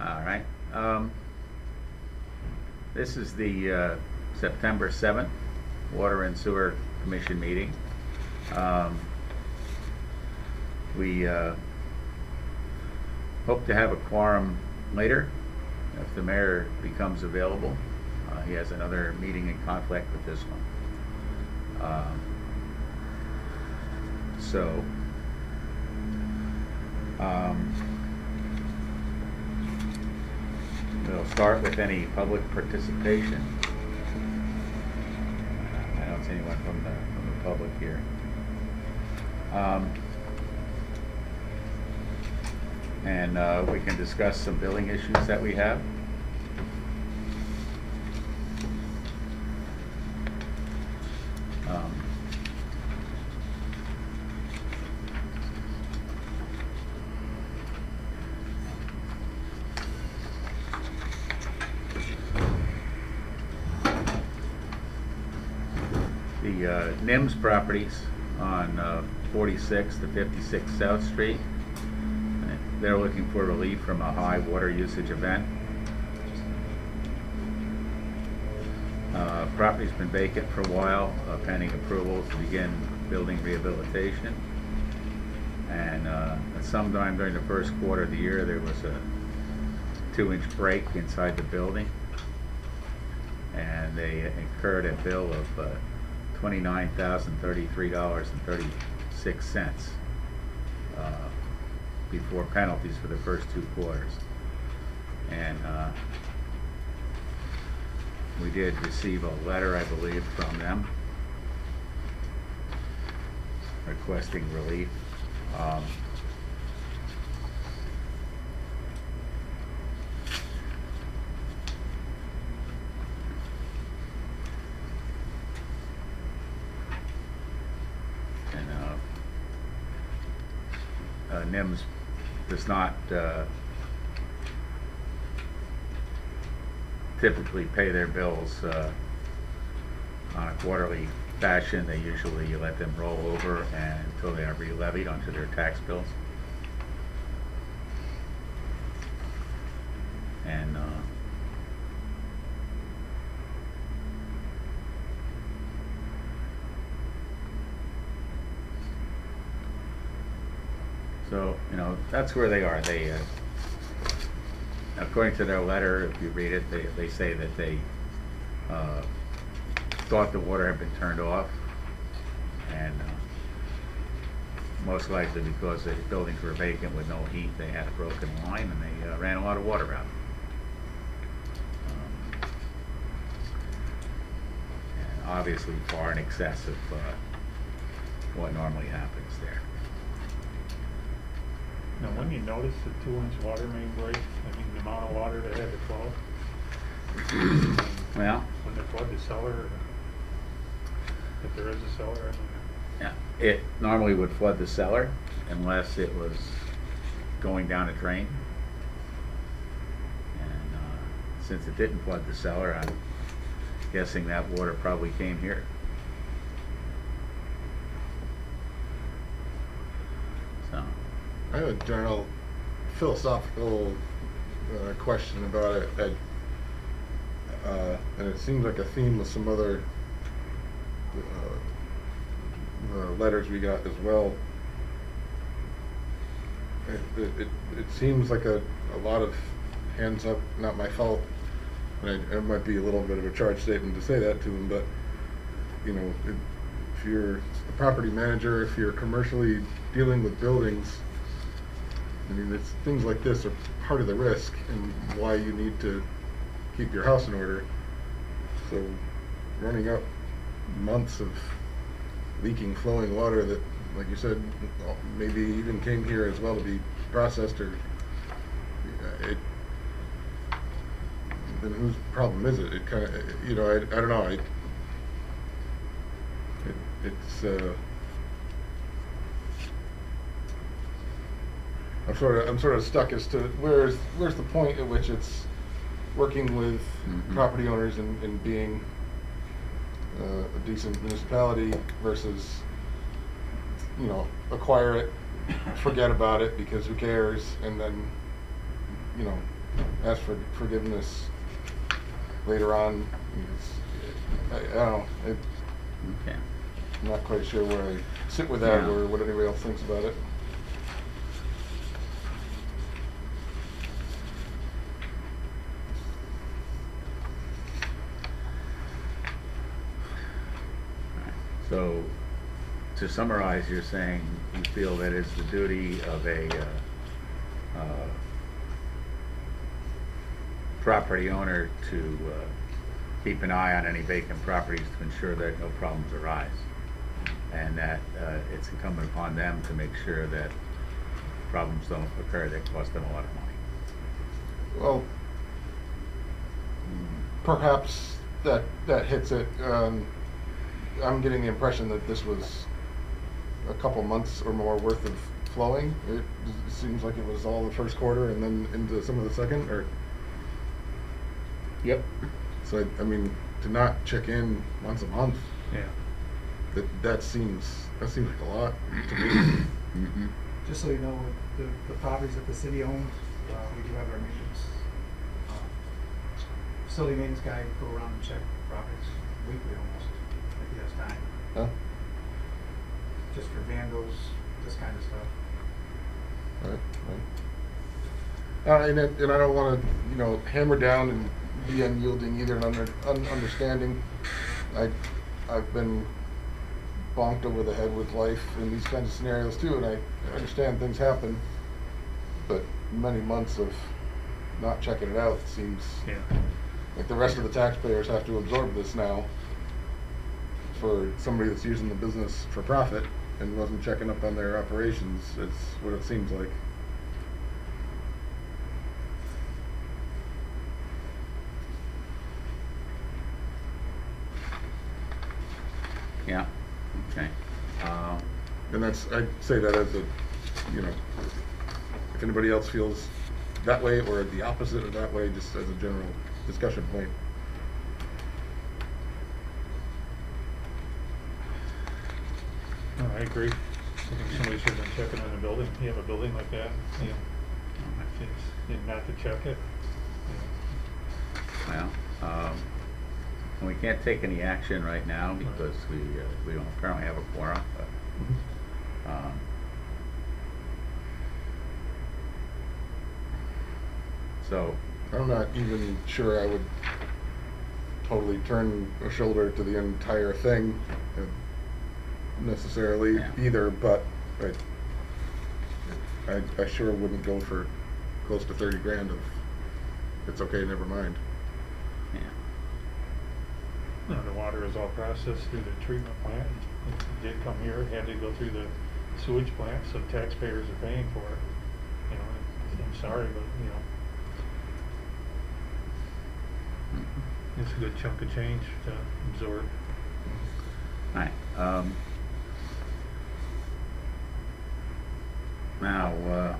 All right. This is the September 7th Water and Sewer Commission meeting. We hope to have a quorum later if the mayor becomes available. He has another meeting in conflict with this one. We'll start with any public participation. I don't see anyone from the public here. And we can discuss some billing issues that we have. The NIMS properties on 46 to 56 South Street. They're looking for relief from a high water usage event. Property's been vacant for a while, pending approval to begin building rehabilitation. And sometime during the first quarter of the year, there was a 2-inch break inside the building, and they incurred a bill of $29,033.36 before penalties for the first 2 quarters. And we did receive a letter, I believe, from them requesting relief. NIMS does not typically pay their bills on a quarterly fashion. They usually let them roll over until they are re-levied onto their tax bills. And so, that's where they are. They, according to their letter, if you read it, they say that they thought the water had been turned off, and most likely because the buildings were vacant with no heat, they had a broken line, and they ran a lot of water out. And obviously far in excess of what normally happens there. Now, when you notice the 2-inch water main break, I mean, the amount of water they had to flow? Well, When they flood the cellar, if there is a cellar, I mean. yeah, it normally would flood the cellar unless it was going down a drain. And since it didn't flood the cellar, I'm guessing that water probably came here. So. I have a general philosophical question about it, and it seems like a theme with some other letters we got as well. It seems like a lot of hands up, not my fault, and it might be a little bit of a charged statement to say that to them, but if you're the property manager, if you're commercially dealing with buildings, I mean, it's things like this are part of the risk and why you need to keep your house in order. So running up months of leaking, flowing water that, like you said, maybe even came here as well to be processed, or then whose problem is it? It kind of, I don't know. It's I'm sort of stuck as to where's the point at which it's working with property owners and being a decent municipality versus, acquire it, forget about it because who cares, and then, ask for forgiveness later on. I don't know. Okay. I'm not quite sure where I sit with that Yeah. or what anybody else thinks about it. So, to summarize, you're saying you feel that it's the duty of a property owner to keep an eye on any vacant properties to ensure that no problems arise, and that it's incumbent upon them to make sure that problems don't occur that cost them a lot of money. Well, perhaps that hits it. I'm getting the impression that this was a couple months or more worth of flowing. It seems like it was all the first quarter and then into some of the second, or. Yep. So I mean, to not check in once a month, Yeah. that seems like a lot to me. Mm-hmm. Just so you know, with the properties that the city owns, we do have our maintenance, facility maintenance guy go around and check properties weekly almost, if he has time, Huh? just for vandals, this kind of stuff. Right. And I don't want to, hammer down and be unyielding either and understanding. I've been bonked over the head with life in these kinds of scenarios too, and I understand things happen, but many months of not checking it out seems Yeah. like the rest of the taxpayers have to absorb this now for somebody that's using the business for profit and wasn't checking up on their operations. It's what it seems like. Yeah. Okay. And that's, I'd say that as a, if anybody else feels that way or the opposite of that way, just as a general discussion point. No, I agree. I think somebody should have been checking in the building. You have a building like that, and not to check it. Well, we can't take any action right now because we don't currently have a quorum, but, so, I'm not even sure I would totally turn a shoulder to the entire thing necessarily Yeah. either, but I sure wouldn't go for close to 30 grand of it's okay, never mind. yeah. No, the water is all processed through the treatment plant. It did come here, it had to go through the sewage plant, so taxpayers are paying for it. I'm sorry, but, it's a good chunk of change to absorb. All right. Now,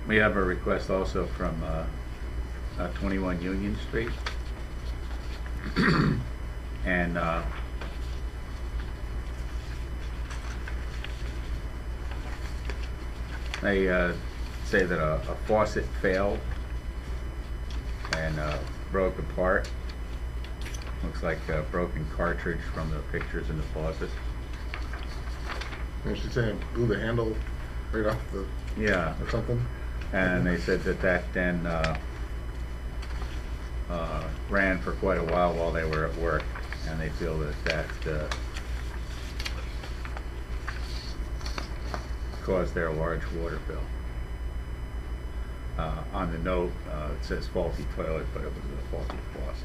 we have a request also from 21 Union Street. And they say that a faucet failed and broke apart. Looks like a broken cartridge from the pictures in the faucet. And she's saying blew the handle right off the Yeah. or something. And they said that then ran for quite a while they were at work, and they feel that caused their large water bill. On the note, it says faulty toilet, but it was a faulty faucet.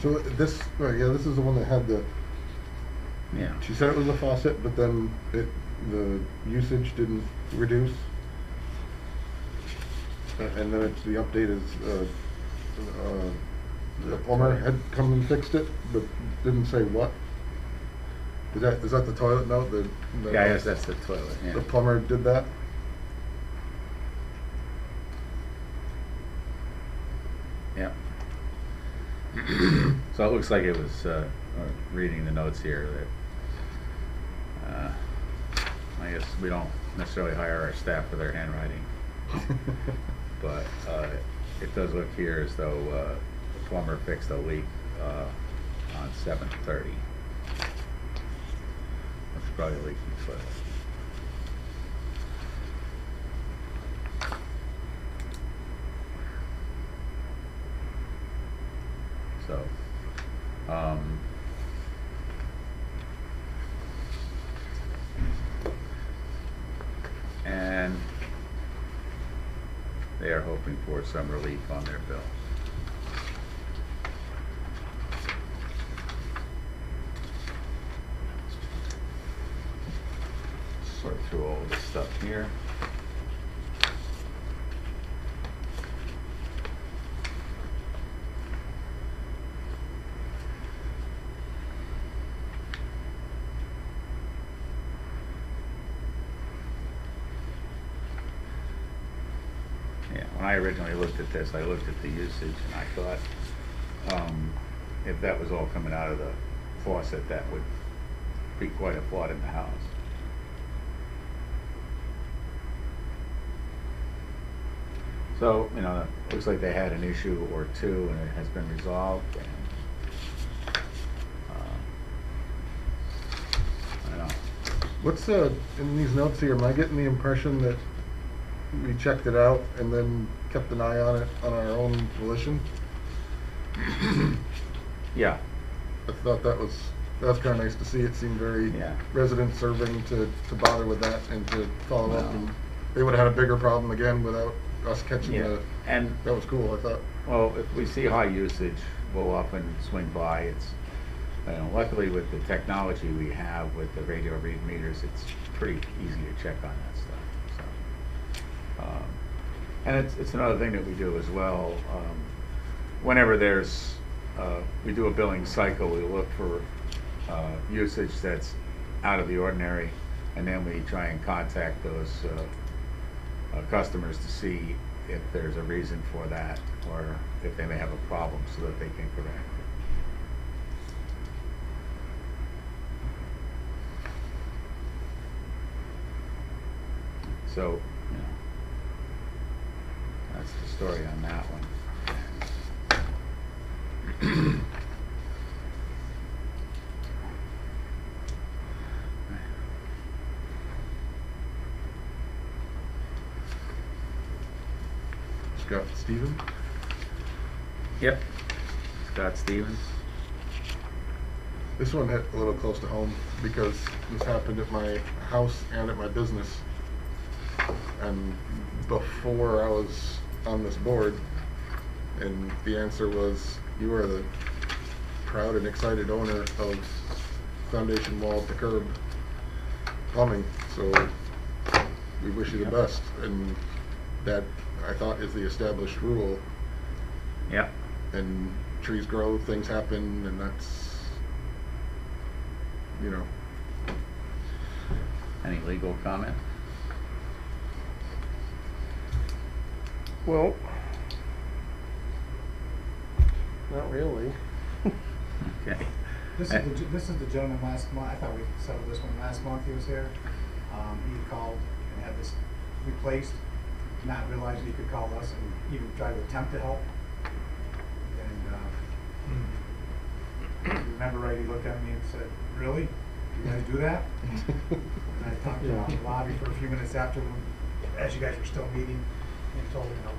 So this, this is the one that had the. Yeah. She said it was a faucet, but then the usage didn't reduce. And then it's, the update is, the plumber had come and fixed it, but didn't say what. Is that the toilet note? Yeah, I guess that's the toilet, yeah. The plumber did that? Yeah. So it looks like it was, reading the notes here that, I guess we don't necessarily hire our staff for their handwriting. But, it does look here as though, the plumber fixed a leak, on 7/30. That's probably a leaky toilet. So, and they are hoping for some relief on their bill. Sort through all this stuff here. Yeah, when I originally looked at this, I looked at the usage and I thought, if that was all coming out of the faucet, that would be quite a flood in the house. So, you know, it looks like they had an issue or two and it has been resolved and, I don't know. What's, in these notes here, am I getting the impression that we checked it out and then kept an eye on it on our own volition? Yeah, I thought that was kind of nice to see. It seemed very Yeah. resident serving to bother with that and to follow up. Well. And they would have had a bigger problem again without us catching yeah, and, that was cool, I thought. well, if we see high usage, we'll often swing by. It's, you know, luckily with the technology we have with the radio read meters, it's pretty easy to check on that stuff, so. And it's another thing that we do as well. Whenever there's, we do a billing cycle, we look for usage that's out of the ordinary, and then we try and contact those customers to see if there's a reason for that, or if they may have a problem so that they can correct it. So, you know, that's the story on that one. Scott Stevens? Yep, Scott Stevens. This one hit a little close to home because this happened at my house and at my business. And before I was on this board, and the answer was, you are the proud and excited owner of foundation wall to curb plumbing, so we wish you the Yep. best. And that, I thought, is the established rule. Yep. And trees grow, things happen, and that's, you know. Any legal comment? Well, not really. Okay. This is the gentleman last month, I thought we settled this one last month he was here. He called and had this replaced, not realizing he could call us and even try to attempt to help. And, if you remember right, he looked at me and said, "Really? You guys do that?" And I talked to him in the lobby for a few minutes after, as you guys were still meeting, and told him, you know,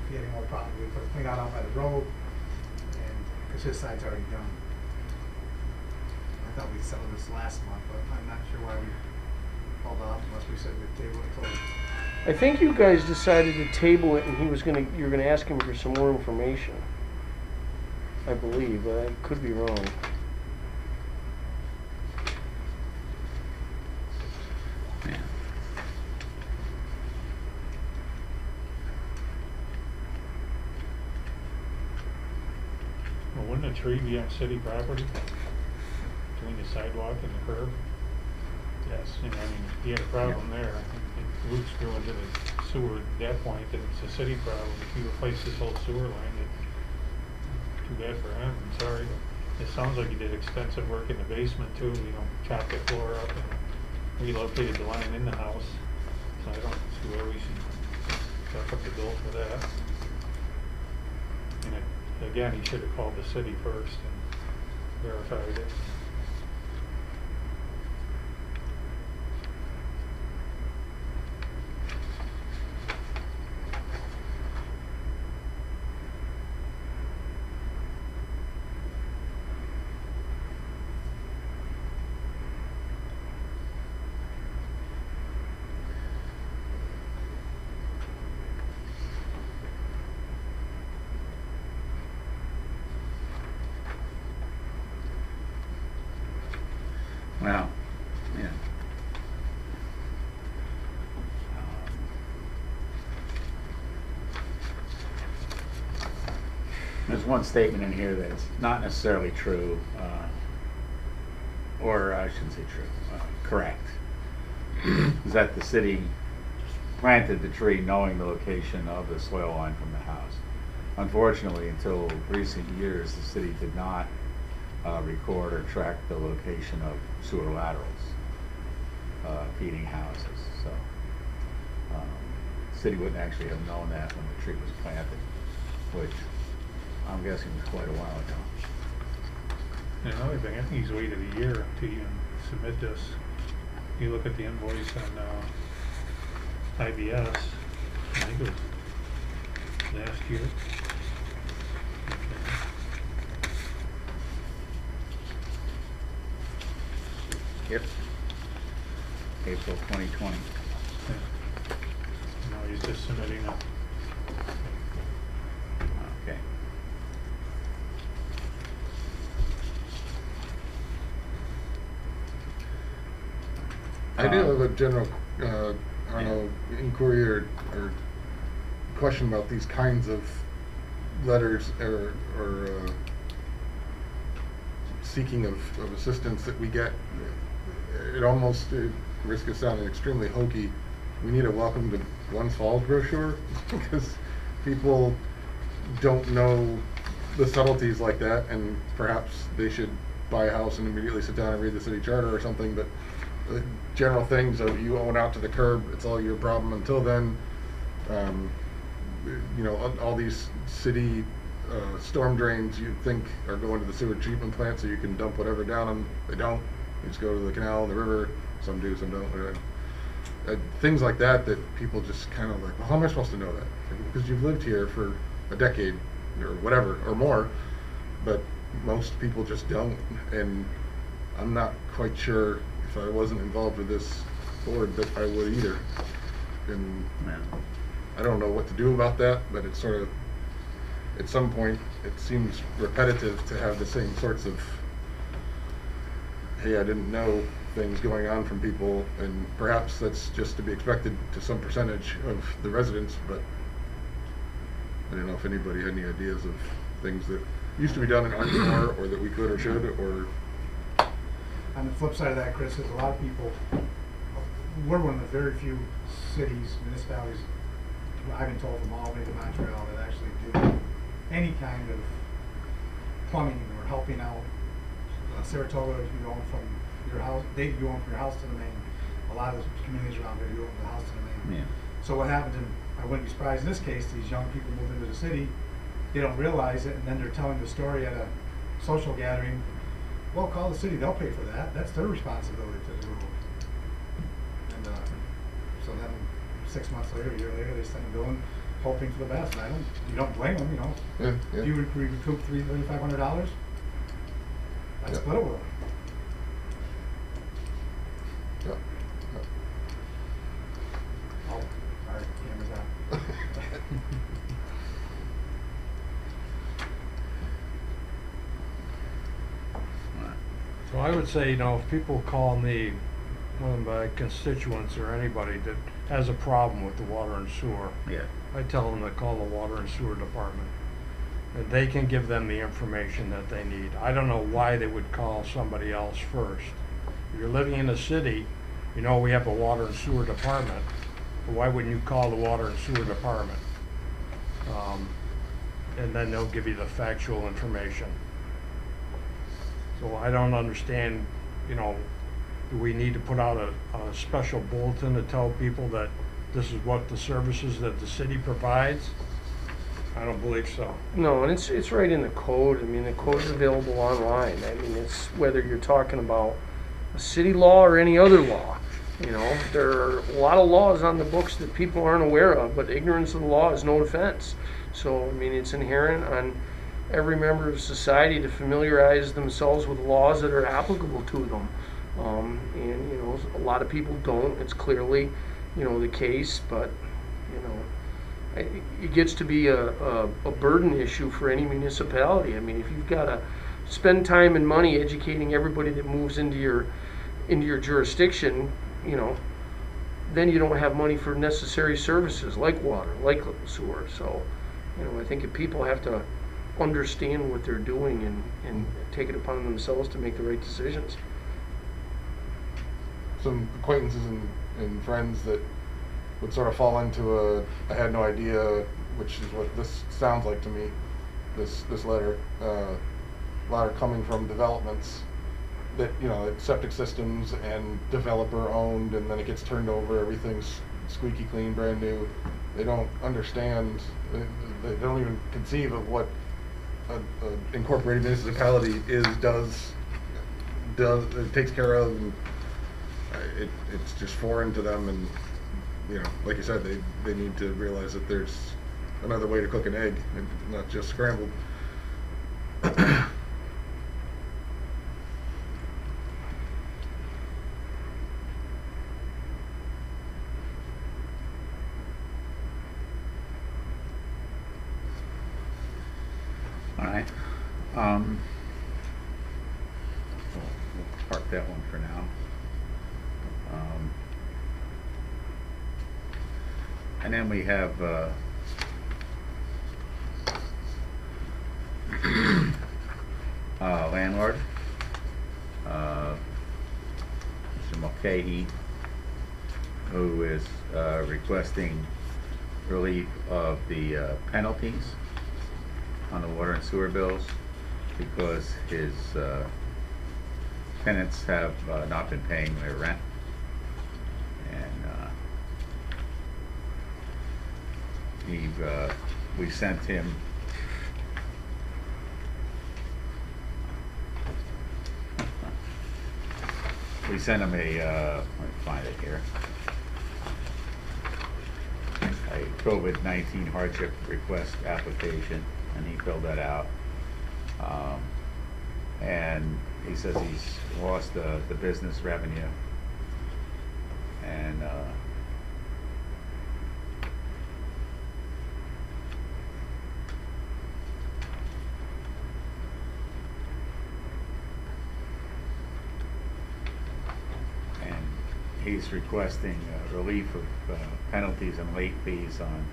if he had any more problems, we put a clean out by the road, and, because his side's already done. I thought we settled this last month, but I'm not sure why we called off unless we said we'd table it till. I think you guys decided to table it, and you were gonna ask him for some more information. I believe, but I could be wrong. Yeah. a tree be on city property? Between the sidewalk and the curb? Yes, and I mean, he had a problem there. The roots grew into the sewer at that point, and it's a city problem. If you replace this whole sewer line, it's too bad for him, I'm sorry. It sounds like he did extensive work in the basement too, chopped the floor up and relocated the line in the house. So I don't see where we should suck up the bill for that. And again, he should have called the city first and verified it. Well, yeah. There's one statement in here that's not necessarily true, or I shouldn't say true, correct. Is that the city planted the tree knowing the location of the soil line from the house. Unfortunately, until recent years, the city did not record or track the location of sewer laterals feeding houses. So the city wouldn't actually have known that when the tree was planted, which I'm guessing was quite a while ago. And another thing, I think he's waited a year to even submit this. You look at the invoice on IBS, I think it was last year. Yep. April 2020. Yeah. No, he's just submitting it. Okay. I do have a general, I don't know, inquiry or question about these kinds of letters or seeking of assistance that we get. It almost, at risk of sounding extremely hokey, we need a welcome to Glens Falls brochure because people don't know the subtleties like that, and perhaps they should buy a house and immediately sit down and read the city charter or something, but general things of you own out to the curb, it's all your problem until then. You know, all these city storm drains you think are going to the sewer treatment plant so you can dump whatever down them. They don't. You just go to the canal and the river. Some do, some don't. Things like that people just kind of like, well, how am I supposed to know that? Because you've lived here for a decade or whatever or more, but most people just don't. And I'm not quite sure if I wasn't involved with this board that I would either. And Yeah. I don't know what to do about that, but it's sort of, at some point, it seems repetitive to have the same sorts of, hey, I didn't know things going on from people, and perhaps that's just to be expected to some percentage of the residents, but I don't know if anybody had any ideas of things that used to be done and aren't anymore, or that we could or should, or... On the flip side of that, Chris, is a lot of people, we're one of the very few cities, municipalities, I've been told from Albany to Montreal, that actually do any kind of plumbing or helping out. Saratoga, you own from your house, Dayton, you own from your house to the main. A lot of the communities around there, you own the house to the main. Yeah. So what happens, and I wouldn't be surprised in this case, these young people move into the city, they don't realize it, and then they're telling the story at a social gathering. Well, call the city, they'll pay for that. That's their responsibility to do. And so then 6 months later, a year later, they send a bill in, hoping for the best. And you don't blame them, you know. Yeah, yeah. If you recoup $3,500, I'd split it with them. Yeah. Oh, all right, camera's on. So I would say, if people call me, one of my constituents or anybody that has a problem with the water and sewer, Yeah. I tell them to call the water and sewer department. and they can give them the information that they need. I don't know why they would call somebody else first. If you're living in a city, you know we have a water and sewer department. But why wouldn't you call the water and sewer department? And then they'll give you the factual information. So I don't understand, you know, do we need to put out a special bulletin to tell people that this is what the services that the city provides? I don't believe so. No, and it's right in the code. I mean, the code's available online. I mean, it's whether you're talking about a city law or any other law. You know, there are a lot of laws on the books that people aren't aware of, but ignorance of the law is no defense. So, I mean, it's inherent on every member of society to familiarize themselves with laws that are applicable to them. And, you know, a lot of people don't. It's clearly, you know, the case, but, you know, it gets to be a burden issue for any municipality. I mean, if you've got to spend time and money educating everybody that moves into your jurisdiction, you know, then you don't have money for necessary services like water, like sewer. So, you know, I think if people have to understand what they're doing and take it upon themselves to make the right decisions. Some acquaintances and friends that would sort of fall into I had no idea, which is what this sounds like to me, this letter. A lot are coming from developments that, you know, it's septic systems and developer owned, and then it gets turned over, everything's squeaky clean, brand new. They don't understand, they don't even conceive of what an incorporated municipality does, it takes care of, and it's just foreign to them. And, you know, like you said, they need to realize that there's another way to cook an egg, and not just scrambled. All right. We'll park that one for now. And then we have landlord, Mr. Mulcahy, who is requesting relief of the penalties on the water and sewer bills because his tenants have not been paying their rent. And we sent him a let me find it here, a COVID-19 hardship request application, and he filled that out. And he says he's lost the business revenue, and he's requesting relief of penalties and late fees on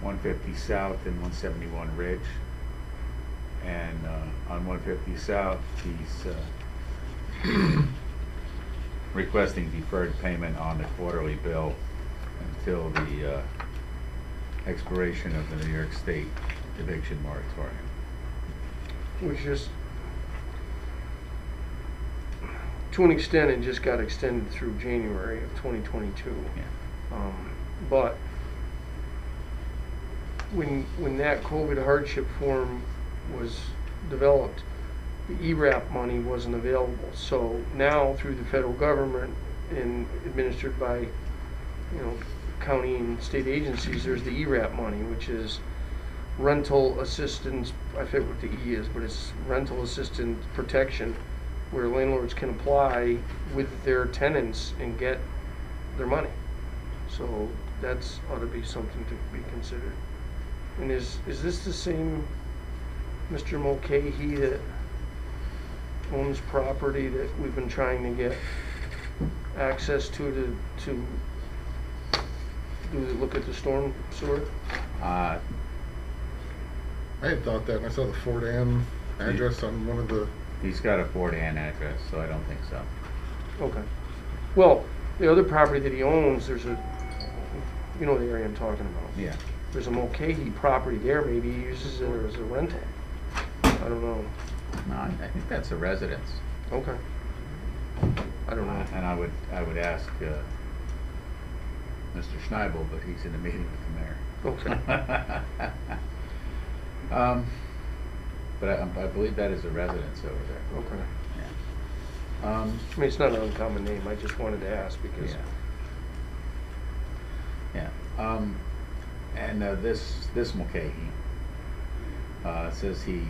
150 South and 171 Ridge. And on 150 South, he's requesting deferred payment on the quarterly bill until the expiration of the New York State eviction moratorium. Which is, to an extent, it just got extended through January of 2022. Yeah. But when that COVID hardship form was developed, the ERAP money wasn't available. So now, through the federal government and administered by, you know, county and state agencies, there's the ERAP money, which is rental assistance. I forget what the E is, but it's rental assistance protection, where landlords can apply with their tenants and get their money. So that's ought to be something to be considered. And is this the same Mr. Mulcahy that owns property that we've been trying to get access to look at the storm sewer? Uh, I had thought that when I saw the Fort Ann address on one of the, he's got a Fort Ann address, so I don't think so. Okay. Well, the other property that he owns, there's a, you know the area I'm talking about. Yeah. There's a Mulcahy property there, maybe he uses it as a rental. I don't know. No, I think that's a residence. Okay. I don't know. And I would ask Mr. Schneibel, but he's in a meeting with the mayor. Okay. But I believe that is a residence over there. Okay. Yeah. I mean, it's not an uncommon name, I just wanted to ask because. Yeah. And this Mulcahy says he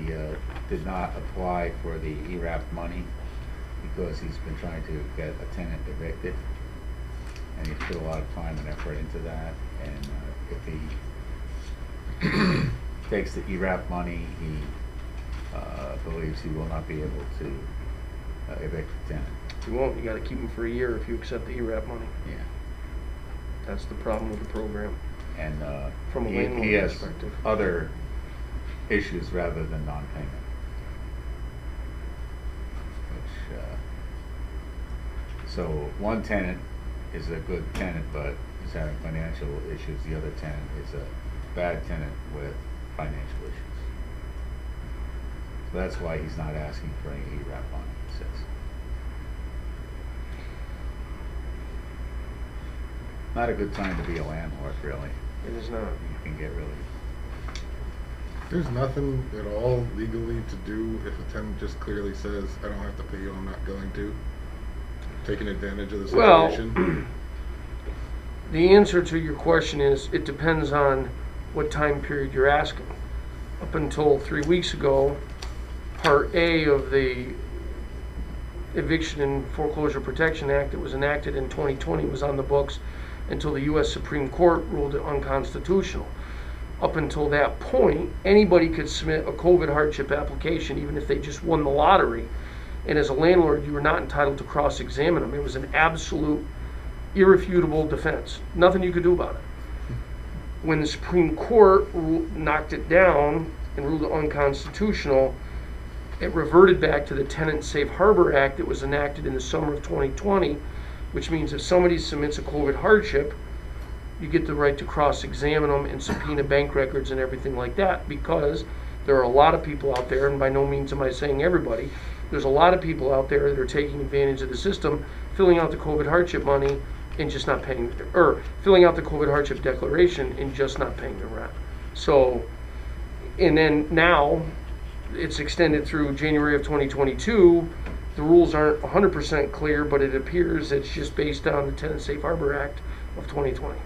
did not apply for the ERAP money because he's been trying to get a tenant evicted, and he's put a lot of time and effort into that. And if he takes the ERAP money, he believes he will not be able to evict the tenant. You won't, you gotta keep them for a year if you accept the ERAP money. Yeah. That's the problem with the program. And From a he landlord has perspective. other issues rather than non-payment. Which, so one tenant is a good tenant, but is having financial issues. The other tenant is a bad tenant with financial issues. So that's why he's not asking for any ERAP money, he says. Not a good time to be a landlord, really. It is not. You can get really... there's nothing at all legally to do if a tenant just clearly says, I don't have to pay you, I'm not going to. Taking advantage of the situation. Well, the answer to your question is, it depends on what time period you're asking. Up until 3 weeks ago, Part A of the Eviction and Foreclosure Protection Act that was enacted in 2020 was on the books until the U.S. Supreme Court ruled it unconstitutional. Up until that point, anybody could submit a COVID hardship application, even if they just won the lottery. And as a landlord, you were not entitled to cross-examine them. It was an absolute, irrefutable defense. Nothing you could do about it. When the Supreme Court knocked it down and ruled it unconstitutional, it reverted back to the Tenant Safe Harbor Act that was enacted in the summer of 2020, which means if somebody submits a COVID hardship, you get the right to cross-examine them and subpoena bank records and everything like that, because there are a lot of people out there, and by no means am I saying everybody, there's a lot of people out there that are taking advantage of the system, filling out the COVID hardship money and just not paying, or filling out the COVID hardship declaration and just not paying the rent. So, and then now, it's extended through January of 2022. The rules aren't 100% clear, but it appears it's just based on the Tenant Safe Harbor Act of 2020.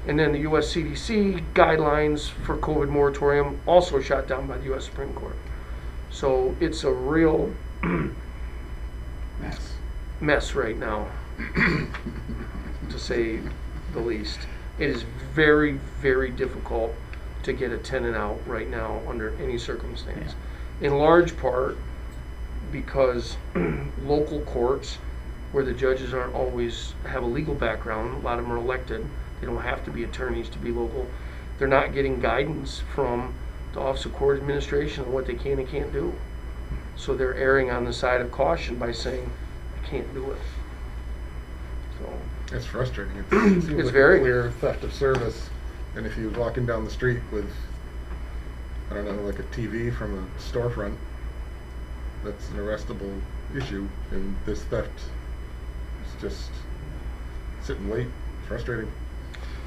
And then the US CDC guidelines for COVID moratorium also shot down by the US Supreme Court. So it's a real mess right now, to say the least. It is very, very difficult to get a tenant out right now under any circumstance. Yeah. In large part because local courts, where the judges aren't always have a legal background, a lot of them are elected, they don't have to be attorneys to be local, they're not getting guidance from the Office of Court Administration on what they can and can't do. So they're erring on the side of caution by saying, I can't do it. So it's frustrating. It seems it's like very a clear theft of service. And if you're walking down the street with, I don't know, like a TV from a storefront, that's an arrestable issue. And this theft is just sit and wait. Frustrating.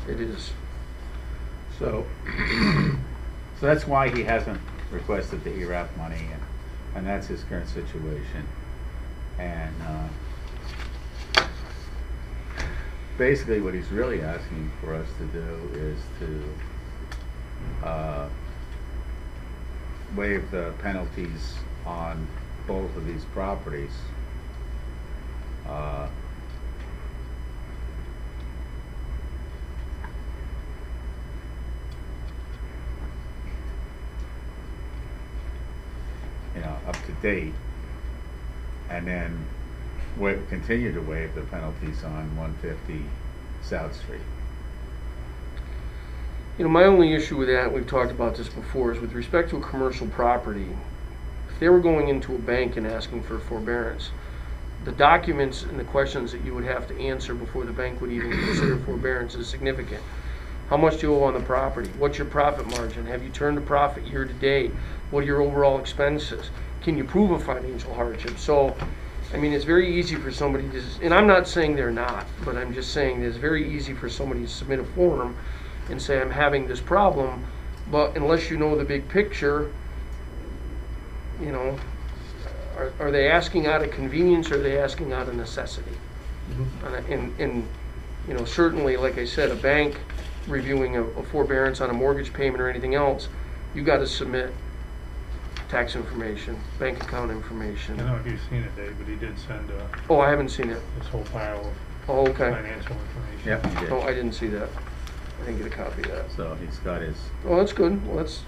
it is. So that's why he hasn't requested the ERAP money, and that's his current situation. And basically what he's really asking for us to do is to waive the penalties on both of these properties. Up to date, and then continue to waive the penalties on 150 South Street. You know, my only issue with that, we've talked about this before, is with respect to a commercial property, if they were going into a bank and asking for forbearance, the documents and the questions that you would have to answer before the bank would even consider forbearance is significant. How much do you owe on the property? What's your profit margin? Have you turned a profit year to date? What are your overall expenses? Can you prove a financial hardship? So, I mean, it's very easy for somebody to, and I'm not saying they're not, but I'm just saying it's very easy for somebody to submit a form and say, I'm having this problem, but unless you know the big picture, you know, are they asking out of convenience, or are they asking out of necessity? And you know, certainly, like I said, a bank reviewing a forbearance on a mortgage payment or anything else, you got to submit tax information, bank account I information. don't know if you've seen it, Dave, but he did send Oh, I haven't seen it. this whole pile of Oh, okay. financial information. Yep, he did. No, I didn't see that. I didn't get a copy of that. So he's got his, Oh, that's good. Well, that's,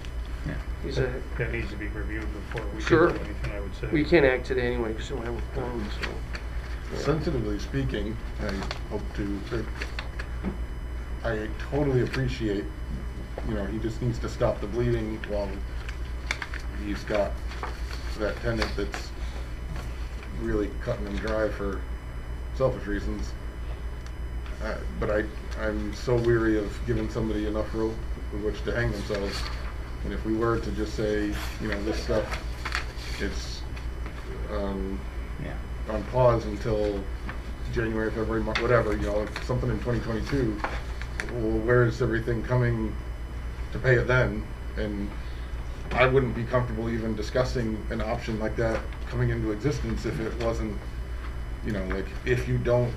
yeah. he's a, That needs to be reviewed before we Sure. can do anything, I would say. we can't act today anyway because we don't have a quorum, so. Sensitively speaking, I hope to, I totally appreciate, you know, he just needs to stop the bleeding while he's got that tenant that's really cutting him dry for selfish reasons. But I'm so weary of giving somebody enough rope with which to hang themselves. And if we were to just say, you know, this stuff, it's, Yeah. on pause until January, February, March, whatever, you know, if something in 2022, well, where's everything coming to pay it then? And I wouldn't be comfortable even discussing an option like that coming into existence if it wasn't, you know, like, if you don't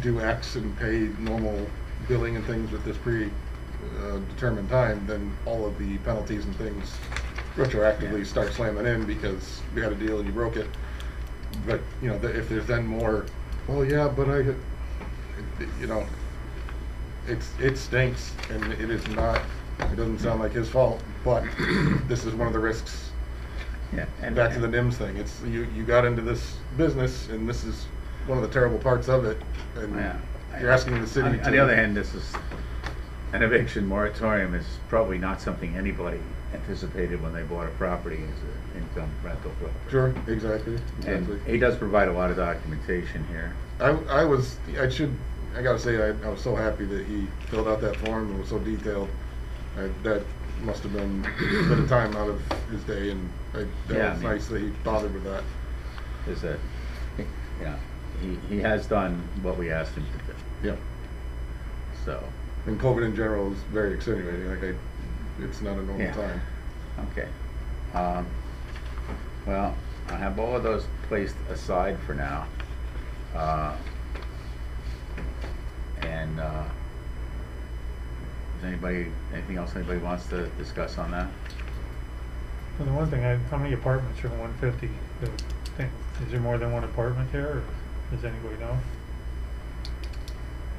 do X and pay normal billing and things with this determined time, then all of the penalties and things retroactively start slamming in because we had a deal and you broke it. But, you know, if there's then more, well, yeah, but you know, it stinks, and it is not, it doesn't sound like his fault, but this is one of the risks. Yeah. And Back to the NIMS thing, it's, you got into this business, and this is one of the terrible parts of it, and Yeah. you're asking the city to. On the other hand, this is, an eviction moratorium is probably not something anybody anticipated when they bought a property as an income rental property. Sure, exactly. And he does provide a lot of documentation here. I gotta say, I was so happy that he filled out that form and was so detailed. That must have been a bit of time out of his day, and Yeah, that I was mean- nice that he bothered with that. Is that, yeah, he has done what we asked him to do, Yeah. so, And COVID in general is very extenuating, it's not a normal Yeah. time. okay. Well, I have all of those placed aside for now. And, is anything else anybody wants to discuss on that? Well, the one thing, how many apartments are in 150? Is there more than one apartment there, or does anybody know?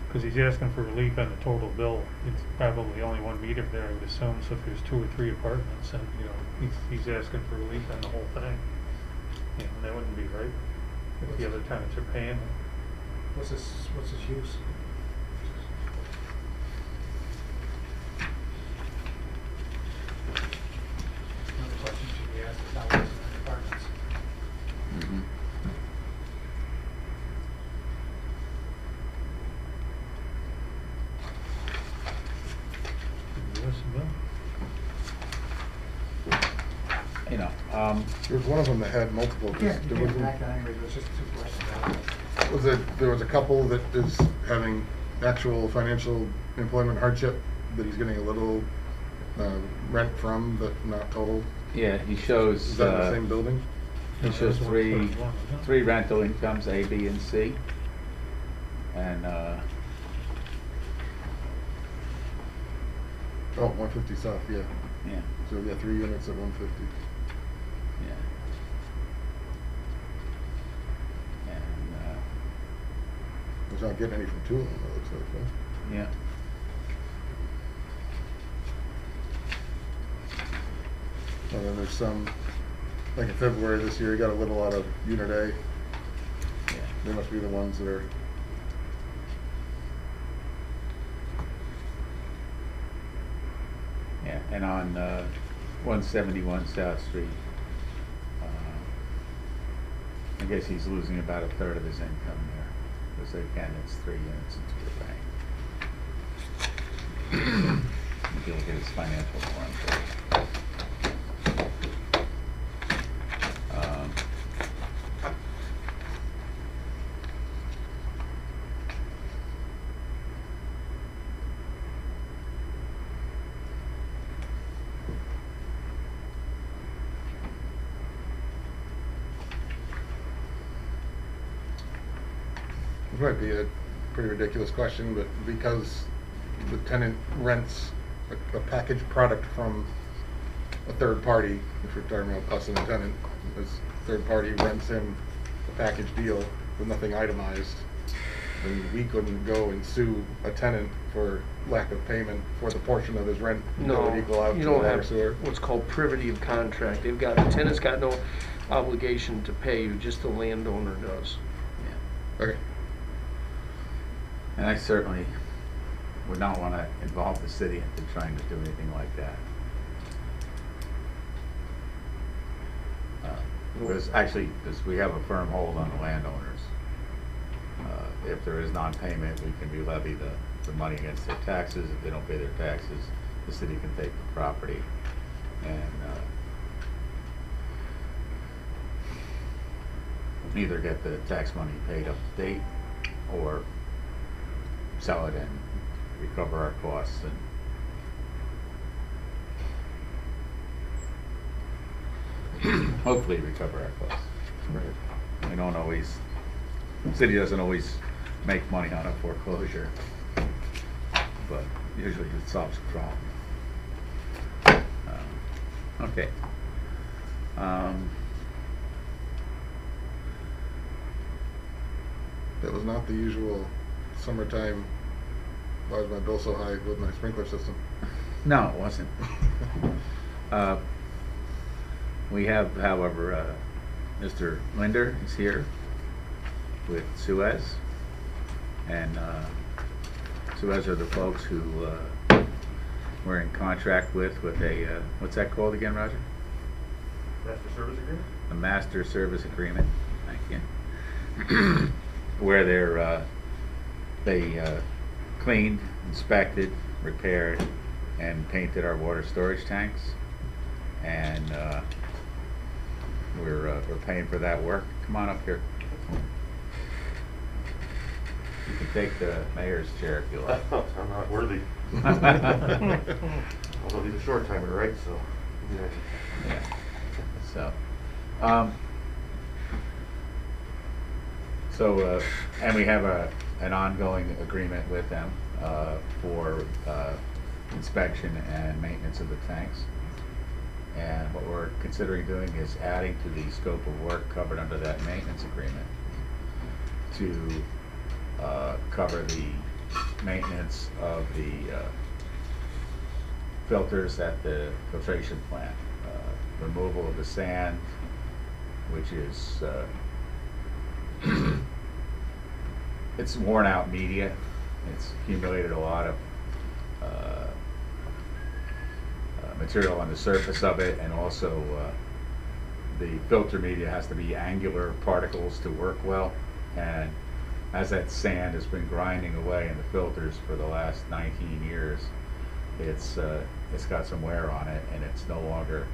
Because he's asking for relief on the total bill. It's probably only 1 meter there, I would assume. So if there's 2 or 3 apartments, and you know, he's asking for relief on the whole thing. You know, that wouldn't be right if the other tenants are paying. What's his use? Another question should be asked is how it is in the apartments. Mhm. Yes, Bill. You know, There was one of them that had multiple. Yeah, there you was can't back that anyways, it was just 2 questions. there was a couple that is having actual financial employment hardship that he's getting a little rent from, but not total. yeah, he shows, Is that in the same building? he shows That's three one, isn't it? rental incomes, A, B, and C. And, Oh, 150 South, yeah. yeah, So we got 3 units at 150. yeah. And, He's not getting any from 2 of them, it looks like, huh? yeah. And then there's some, like in February this year, he got a little out of Unit A. Yeah. They must be the ones that are. And on 171 South Street, I guess he's losing about a third of his income there. Because again, it's 3 units into the bank. If you look at his financial form. This might be a pretty ridiculous question, but because the tenant rents a packaged product from a third party, if we're talking about us and the tenant, this third party rents him a package deal with nothing itemized, then we couldn't go and sue a tenant for lack of payment for the portion of his rent that No, would equal out you to don't water have sewer. what's called privity of contract. The tenant's got no obligation to pay you, just the landowner does. Yeah. Okay. And I certainly would not want to involve the city into trying to do anything like that. Because actually, because we have a firm hold on the landowners. If there is non-payment, we can levy the money against their taxes. If they don't pay their taxes, the city can take the property and either get the tax money paid up to date or sell it and recover our costs. And hopefully recover our costs. Right. We don't always, the city doesn't always make money on a foreclosure, but usually it solves the problem. Okay. That was not the usual summertime, why is my bill so high with my sprinkler system? No, it wasn't. We have, however, Mr. Linder is here with Suez. And Suez are the folks who we're in contract with a, what's that called again, Roger? Master service agreement? A master service agreement, thank you. Where they cleaned, inspected, repaired, and painted our water storage tanks. And we're paying for that work. Come on up here. You can take the mayor's chair if you like. I'm not worthy. Although he's a short timer, right? So, yeah. Yeah. So, and we have an ongoing agreement with them for inspection and maintenance of the tanks. And what we're considering doing is adding to the scope of work covered under that maintenance agreement to cover the maintenance of the filters at the filtration plant, removal of the sand, which is it's worn out media. It's accumulated a lot of material on the surface of it, and also the filter media has to be angular particles to work well. And as that sand has been grinding away in the filters for the last 19 years, it's got some wear on it, and it's no longer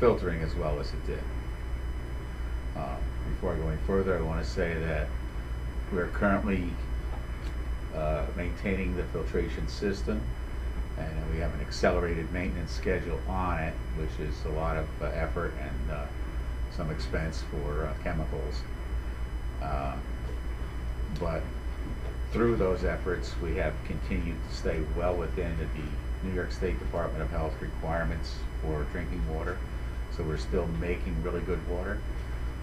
filtering as well as it did. Before I go any further, I want to say that we're currently maintaining the filtration system, and we have an accelerated maintenance schedule on it, which is a lot of effort and some expense for chemicals. But through those efforts, we have continued to stay well within the New York State Department of Health requirements for drinking water. So we're still making really good water.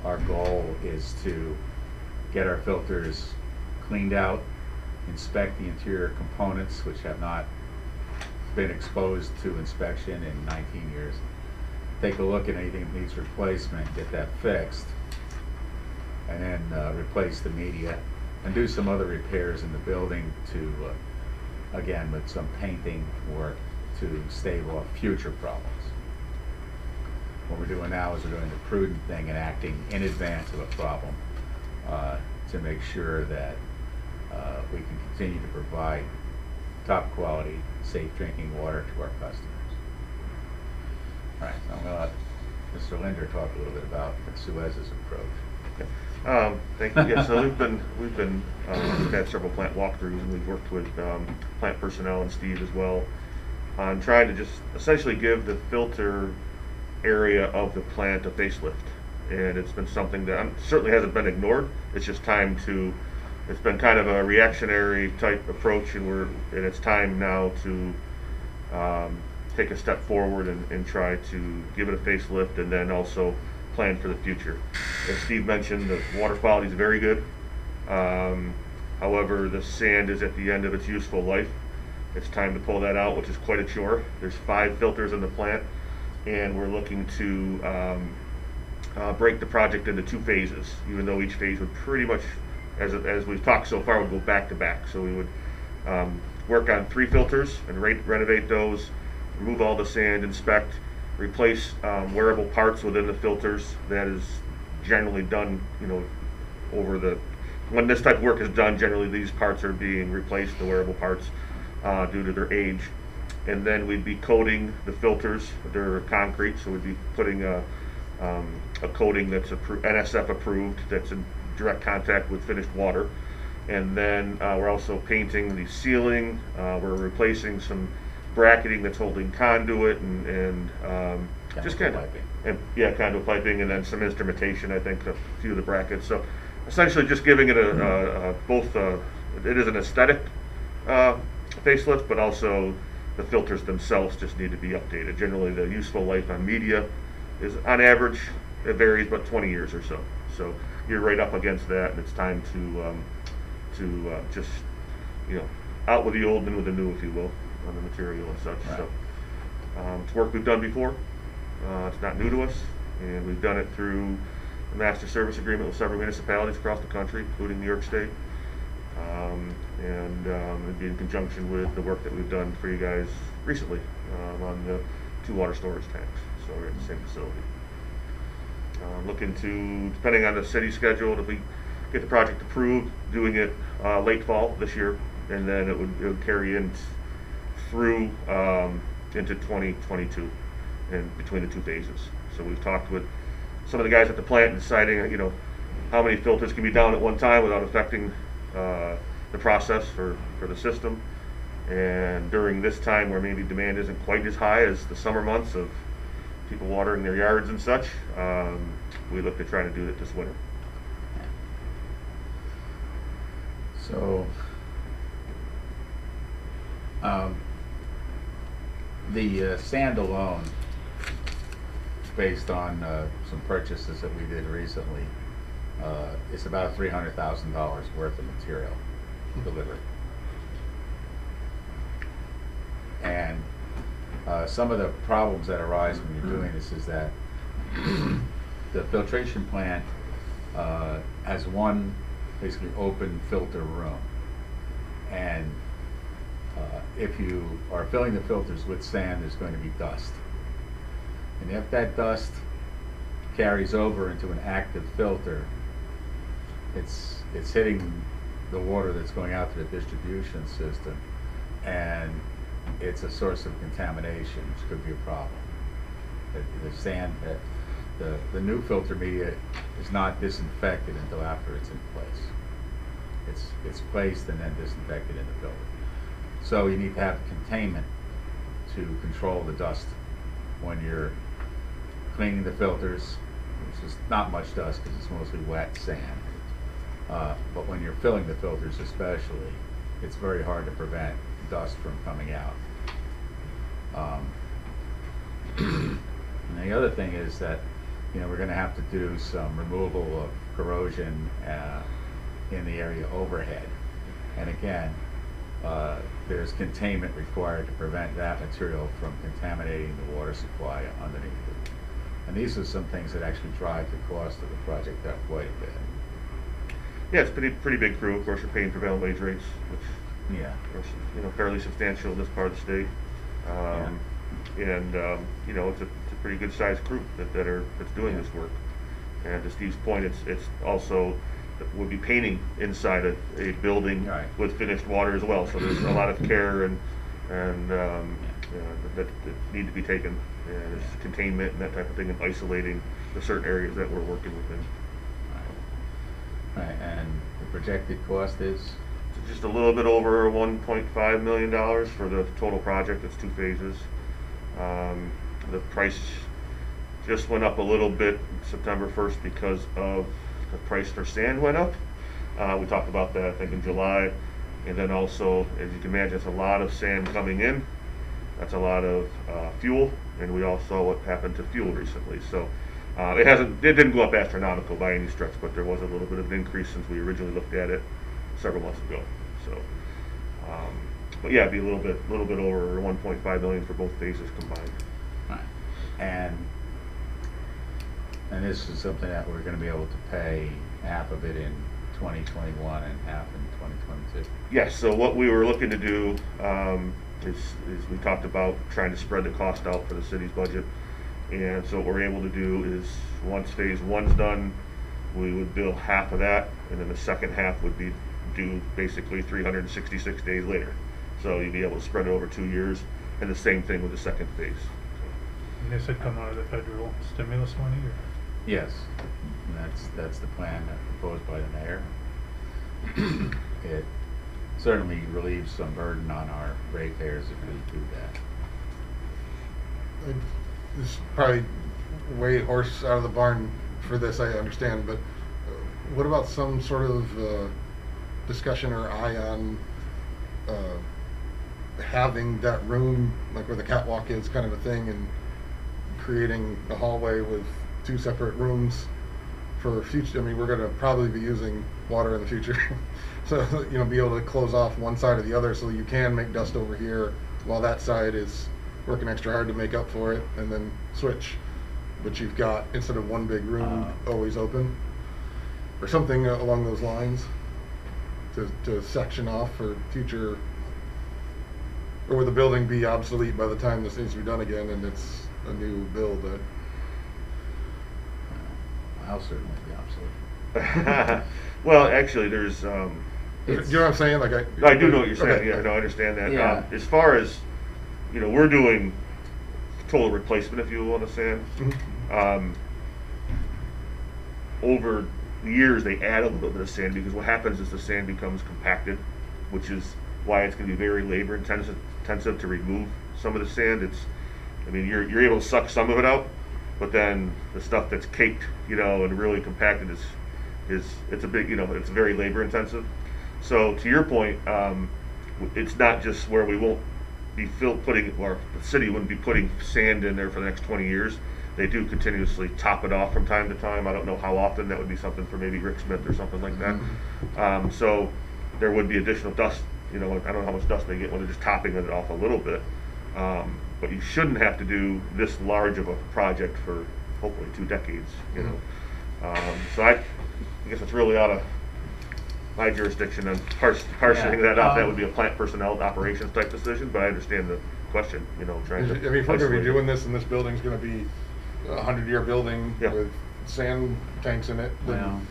Our goal is to get our filters cleaned out, inspect the interior components which have not been exposed to inspection in 19 years, take a look at anything that needs replacement, get that fixed, and then replace the media and do some other repairs in the building to, again, with some painting work to stave off future problems. What we're doing now is we're doing the prudent thing and acting in advance of a problem to make sure that we can continue to provide top quality, safe drinking water to our customers. All right, so I'm going to let Mr. Linder talk a little bit about Suez's approach. Thank you. Yeah, so we've had several plant walkthroughs, and we've worked with plant personnel and Steve as well on trying to just essentially give the filter area of the plant a facelift. And it's been something that certainly hasn't been ignored. It's just time to. It's been kind of a reactionary type approach, and it's time now to take a step forward and try to give it a facelift, and then also plan for the future. As Steve mentioned, the water quality is very good. However, the sand is at the end of its useful life. It's time to pull that out, which is quite a chore. There's 5 filters in the plant, and we're looking to break the project into 2 phases, even though each phase would pretty much, as we've talked so far, would go back to back. So we would work on 3 filters and renovate those, remove all the sand, inspect, replace wearable parts within the filters. That is generally done, when this type of work is done, generally these parts are being replaced, the wearable parts, due to their age. And then we'd be coating the filters. They're concrete, so we'd be putting a coating that's NSF approved, that's in direct contact with finished water. And then we're also painting the ceiling. We're replacing some bracketing that's holding conduit and just kind of conduit piping, and then some instrumentation. I think a few of the brackets. So essentially, just giving it it is an aesthetic facelift, but also the filters themselves just need to be updated. Generally, the useful life on media is, on average, it varies, but 20 years or so. So you're right up against that, and it's time to just out with the old, in with the new, if you will, on the material and such. Right. So it's work we've done before. It's not new to us, and we've done it through a master service agreement with several municipalities across the country, including New York State. It'd be in conjunction with the work that we've done for you guys recently on the 2 water storage tanks. So we're at the same facility. Looking to, depending on the city schedule, if we get the project approved, doing it late fall this year, and then it would carry in through into 2022, and between the 2 phases. So we've talked with some of the guys at the plant, deciding how many filters can be down at one time without affecting the process for the system. And during this time, where maybe demand isn't quite as high as the summer months of people watering their yards and such, we look to try to do it this winter. So, the sand alone, based on some purchases that we did recently, it's about $300,000 worth of material delivered. And some of the problems that arise when you're doing this is that the filtration plant has one basically open filter room, and if you are filling the filters with sand, there's going to be dust, and if that dust carries over into an active filter, it's hitting the water that's going out to the distribution system, and it's a source of contamination, which could be a problem. The sand, the new filter media is not disinfected until after it's in place. It's placed and then disinfected in the filter. So you need to have containment to control the dust when you're cleaning the filters. Which is not much dust because it's mostly wet sand. But when you're filling the filters especially, it's very hard to prevent dust from coming out. And the other thing is that we're going to have to do some removal of corrosion in the area overhead. And again, there's containment required to prevent that material from contaminating the water supply underneath it. And these are some things that actually drive the cost of the project up quite a bit. Yeah, it's pretty big crew. Of course, you're paying prevailing wage rates, which Yeah. are fairly substantial in this part of the state. And, you know, it's a pretty good sized group that's doing Yeah. this work. And to Steve's point, it's also, would be painting inside a building Right. with finished water as well. So there's a lot of care and that need to be taken. And it's containment and that type of thing, and isolating the certain areas that we're working within. Right, and the projected cost is? It's just a little bit over $1.5 million for the total project. It's 2 phases. The price just went up a little bit September 1st because of the price for sand went up. We talked about that, I think, in July. And then also, as you can imagine, it's a lot of sand coming in. That's a lot of fuel, and we all saw what happened to fuel recently. So it didn't go up astronomical by any stretch, but there was a little bit of an increase since we originally looked at it several months ago. So, but yeah, it'd be a little bit over 1.5 million for both phases combined. Right. And this is something that we're gonna be able to pay half of it in 2021 and half in 2022? Yes, so what we were looking to do is we talked about trying to spread the cost out for the city's budget. And so what we're able to do is, once phase 1's done, we would bill half of that, and then the second half would be due basically 366 days later. So you'd be able to spread it over 2 years, and the same thing with the second phase. And this had come out of the federal stimulus money, or? Yes, and that's the plan proposed by the mayor. It certainly relieves some burden on our ratepayers if we do that. This is probably way horse out of the barn for this, I understand, but what about some sort of discussion or eye on having that room, like where the catwalk is, kind of a thing, and creating a hallway with 2 separate rooms for future? I mean, we're going to probably be using water in the future. So, you know, be able to close off one side or the other so you can make dust over here while that side is working extra hard to make up for it, and then switch. But you've got, instead of one big room always open, or something along those lines to section off for future, or would the building be obsolete by the time this needs to be done again and it's a new build? I'll certainly be obsolete. Well, actually, there's. Do you know what I'm saying? Like I do know what you're saying. Okay. Yeah, no, I understand that. Yeah. As far as, you know, we're doing total replacement, if you will, on the sand. Mhm. Over the years, they add a little bit of sand because what happens is the sand becomes compacted, which is why it's going to be very labor intensive to remove some of the sand. I mean, you're able to suck some of it out, but then the stuff that's caked, you know, and really compacted it's a big, you know, it's very labor intensive. So to your point, it's not just where we won't be or the city wouldn't be putting sand in there for the next 20 years. They do continuously top it off from time to time. I don't know how often. That would be something for maybe Rick Smith or something like that. So there would be additional dust. You know, I don't know how much dust they get when they're just topping it off a little bit. But you shouldn't have to do this large of a project for hopefully 2 decades. You know, so I guess it's really out of my jurisdiction and parsing that out. That would be a plant personnel operations type decision. But I understand the question. You know, trying to. I mean, if we're going to isolate be it. doing this, and this building's going to be a 100-year building Yeah. with sand tanks in it, then Well.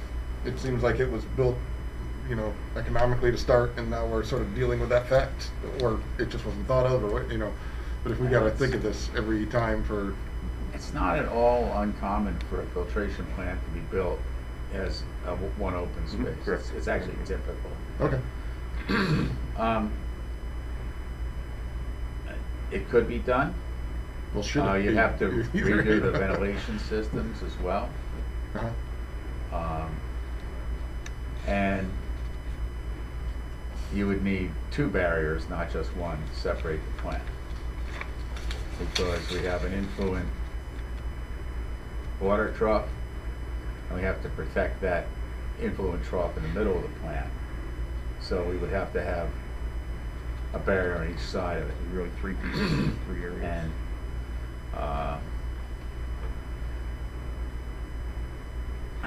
it seems like it was built, you know, economically to start, and now we're sort of dealing with that fact, or it just wasn't thought of, or what, you know. But if we got to think of this every time for, It's not at all uncommon for a filtration plant to be built as one open space. correct. It's actually typical. okay, It could be done. well, should it You'd be? have to redo the ventilation systems as well. Uh-huh. And you would need 2 barriers, not just one, to separate the plant. Because we have an influent water trough, and we have to protect that influent trough in the middle of the plant. So we would have to have a barrier on each side of it. Really 3 pieces, 3 areas. And I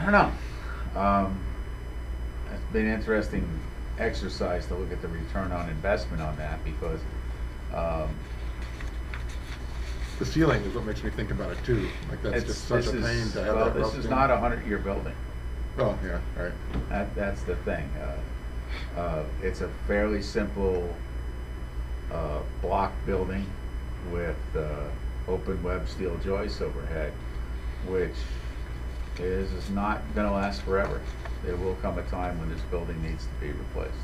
don't know. It's been an interesting exercise to look at the return on investment on that, because The ceiling is what makes me think about it too. Like that's just such a pain to have Well, that this rusting. is not a 100-year building. Oh, yeah, right. That's the thing. It's a fairly simple block building with open web steel joists overhead, which is not gonna last forever. There will come a time when this building needs to be replaced.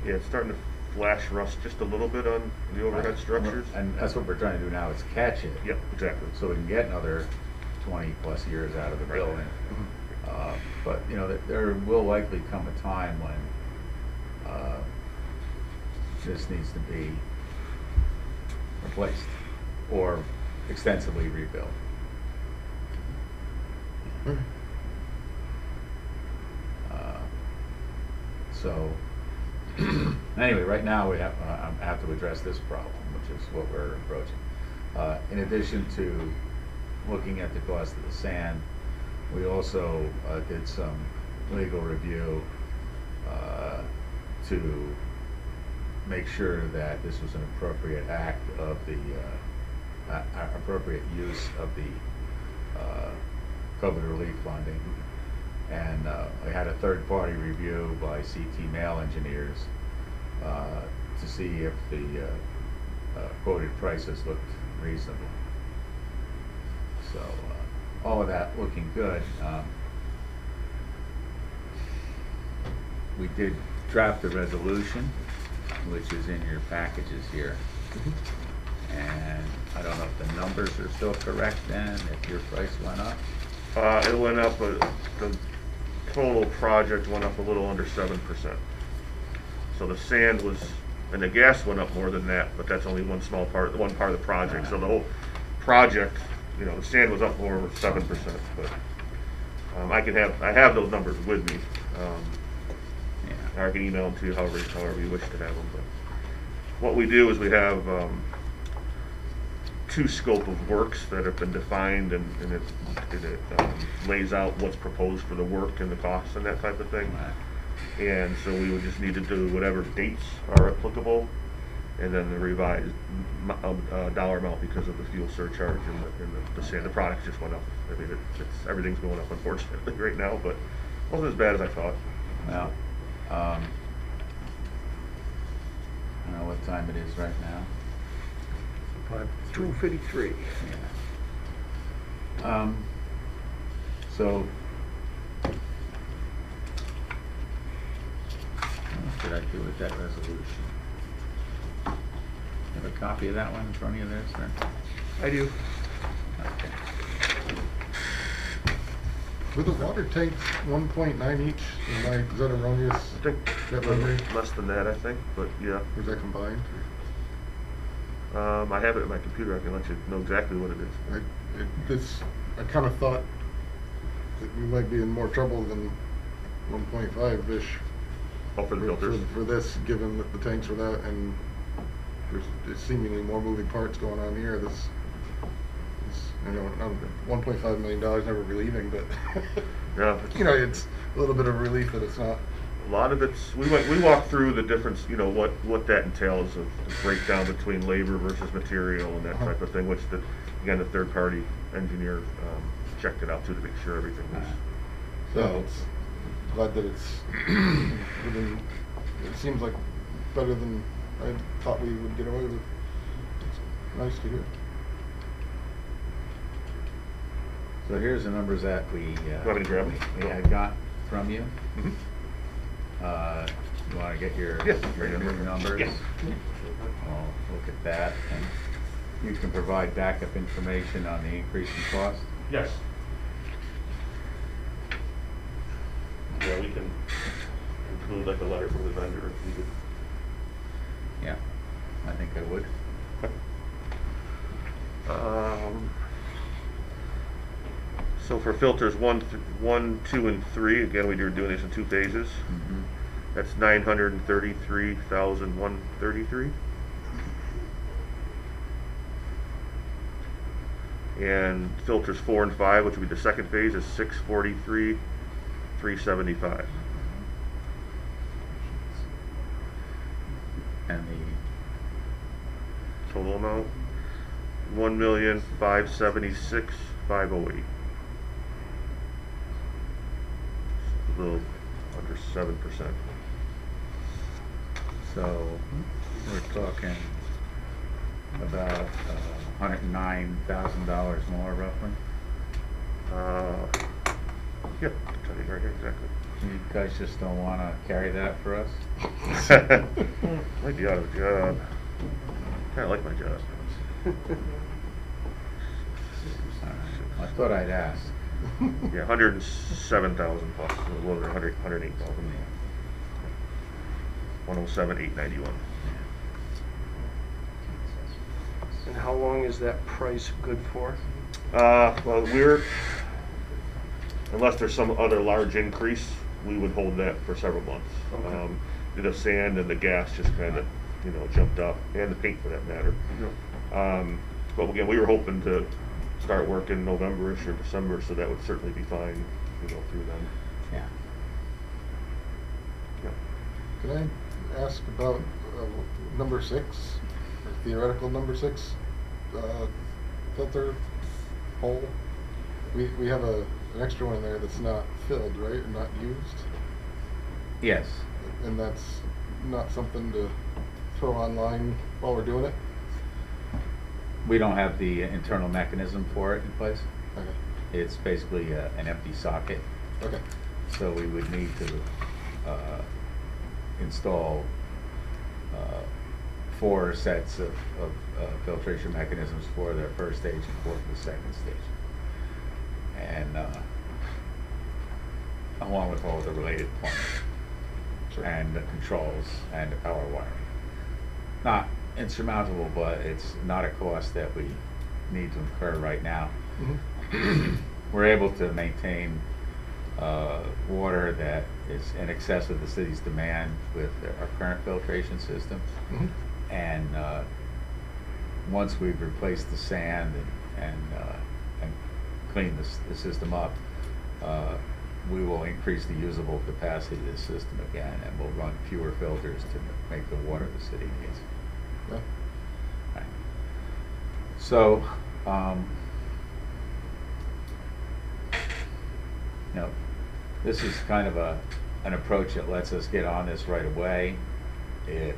Yeah, it's starting to flash rust just a little bit on the overhead structures. And that's what we're trying to do now, is catch it. Yep, exactly. So we can get another 20+ years out of the Right. building. But, you know, there will likely come a time when this needs to be replaced or extensively rebuilt. Okay. So, anyway, right now we have to address this problem, which is what we're approaching. In addition to looking at the cost of the sand, we also did some legal review to make sure that this was an appropriate act of the appropriate use of the COVID relief funding. And I had a third-party review by CT Mail Engineers to see if the quoted prices looked reasonable. So all of that looking good. We did draft a resolution, which is in your packages here. And I don't know if the numbers are still correct then, if your price went up. It went up, the total project went up a little under 7%. So the sand was, and the gas went up more than that, but that's only one part of the project. So the whole project, you know, the sand was up more 7%, but I have those numbers with me. I can email them to you however you wish to have them. But what we do is we have two scope of works that have been defined, and it lays out what's proposed for the work and the costs and that type of thing. And so we would just need to do whatever dates are applicable, and then the revised dollar amount because of the fuel surcharge and the sand. The product just went up. I mean, everything's going up unfortunately right now, but it wasn't as bad as I thought. Well, I don't know what time it is right now. 2:53. Yeah. So, what did I do with that resolution? You have a copy of that one in front of you there, sir? I do. Okay. Were the water tanks 1.9 each? Is that erroneous? I think That memory? less than that, I think, but yeah. Or is that combined? I have it in my computer. I can let you know exactly what it is. I kind of thought that we might be in more trouble than 1.5-ish. Oh, for the filters. For this, given that the tanks were that, and there's seemingly more moving parts going on here. This you know, $1.5 million never relieving, but Yeah. you know, it's a little bit of relief that it's not. A lot of it's, we walked through the difference, you know, what that entails of the breakdown between labor versus material and that type of thing, which again, the third party engineer checked it out too to make sure everything was. So it's glad that it's within, it seems like better than I thought we would get away with. It's nice to hear. So here's the numbers that we Want me to grab them? we had got from you. Mhm. You want to get your Yeah. new numbers? Yeah. I'll look at that, and you can provide backup information on the increase in cost. Yes. Yeah, we can include like a letter from the vendor if needed. Yeah, I think I would. So for filters 1, 2, and 3, again, we were doing this in 2 phases. Mhm. That's $933,133. And filters 4 and 5, which would be the second phase, is $643,375. And the Total amount. $1,576,508. A little under 7%. So we're talking about $109,000 more roughly. Yep, I'll tell you right here exactly. You guys just don't want to carry that for us? Might be out of a job. Kinda like my job. I thought I'd ask. Yeah, 107,000 plus, a little over 108,000. 107,891. And how long is that price good for? Well, unless there's some other large increase, we would hold that for several months. Okay. The sand and the gas just kind of, jumped up, and the paint for that matter. But again, we were hoping to start work in November-ish or December, so that would certainly be fine, through then. Yeah. Yeah. Can I ask about number 6, or theoretical number 6 filter hole? We have an extra one there that's not filled, right, and not used, Yes. and that's not something to throw online while we're doing it? We don't have the internal mechanism for it in place. Okay. It's basically an empty socket. Okay. So we would need to install 4 sets of filtration mechanisms for the first stage and 4 for the second stage. And along with all the related plumbing and the controls and the power wiring. Not insurmountable, but it's not a cost that we need to incur right now. Mm-hmm. We're able to maintain water that is in excess of the city's demand with our current filtration system. Mm-hmm. And once we've replaced the sand and cleaned the system up, we will increase the usable capacity of the system again, and we'll run fewer filters to make the water the city needs. Yeah. Right. So, this is kind of an approach that lets us get on this right away. It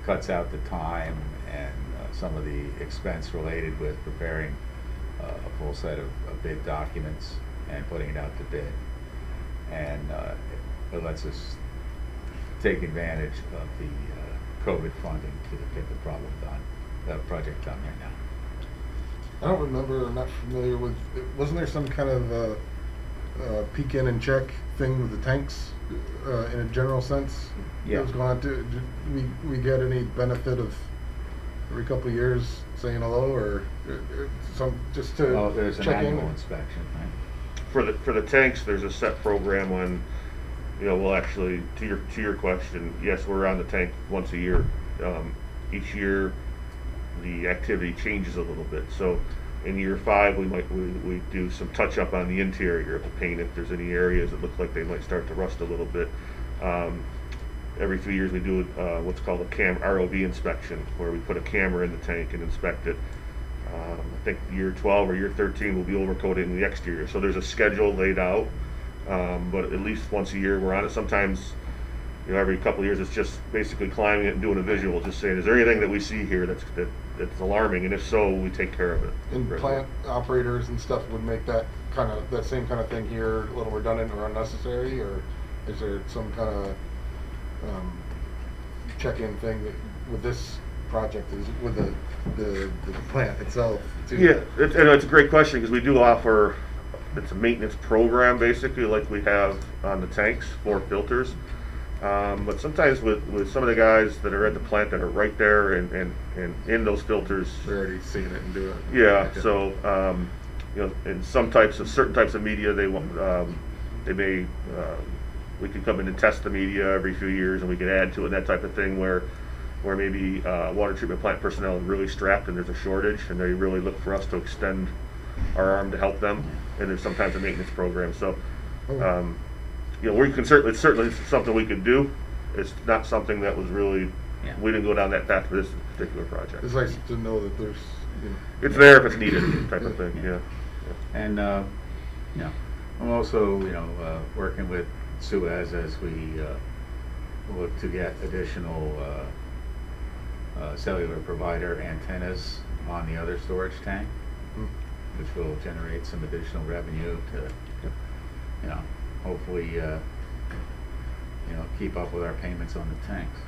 cuts out the time and some of the expense related with preparing a full set of bid documents and putting it out to bid. And it lets us take advantage of the COVID funding to get the project done right now. I don't remember, I'm not familiar with, wasn't there some kind of peek in and check thing with the tanks in a general sense? Yeah. That was going on to, did we get any benefit of every couple of years saying hello, or some, just to Oh, there's an check in? annual inspection, right? For the tanks, there's a set program on, we'll actually, to your question, yes, we're on the tank once a year. Each year, the activity changes a little bit. So in year 5, we do some touch up on the interior of the paint if there's any areas that look like they might start to rust a little bit. Every 3 years we do what's called a ROV inspection, where we put a camera in the tank and inspect it. I think year 12 or year 13 we'll be overcoating the exterior. So there's a schedule laid out, but at least once a year we're on it. Sometimes, every couple of years it's just basically climbing it and doing a visual, just saying, is there anything that we see here that's alarming? And if so, we take care of it. And plant operators and stuff would make that same kind of thing here a little redundant or unnecessary, or is there some kind of check-in thing that with this project is with the plant itself too? Yeah, it's a great question, because we do offer, it's a maintenance program basically, like we have on the tanks for filters. But sometimes with some of the guys that are at the plant that are right there and in those filters, They're already seeing it and doing it. yeah. Okay. So in certain types of media, they may we could come in and test the media every few years, and we could add to it, that type of thing, where maybe water treatment plant personnel are really strapped and there's a shortage, and they really look for us to extend our arm to help them. And there's sometimes a maintenance program. So. Oh. We can certainly, it's certainly something we could do. It's not something that was really Yeah. we didn't go down that path for this particular project. It's nice to know that there's, you know. It's there if it's needed, type of thing, yeah. And, you know, I'm also, you know, working with Suez as we look to get additional cellular provider antennas on the other storage tank, which will generate some additional revenue to, you know, hopefully, you know, keep up with our payments on the tanks.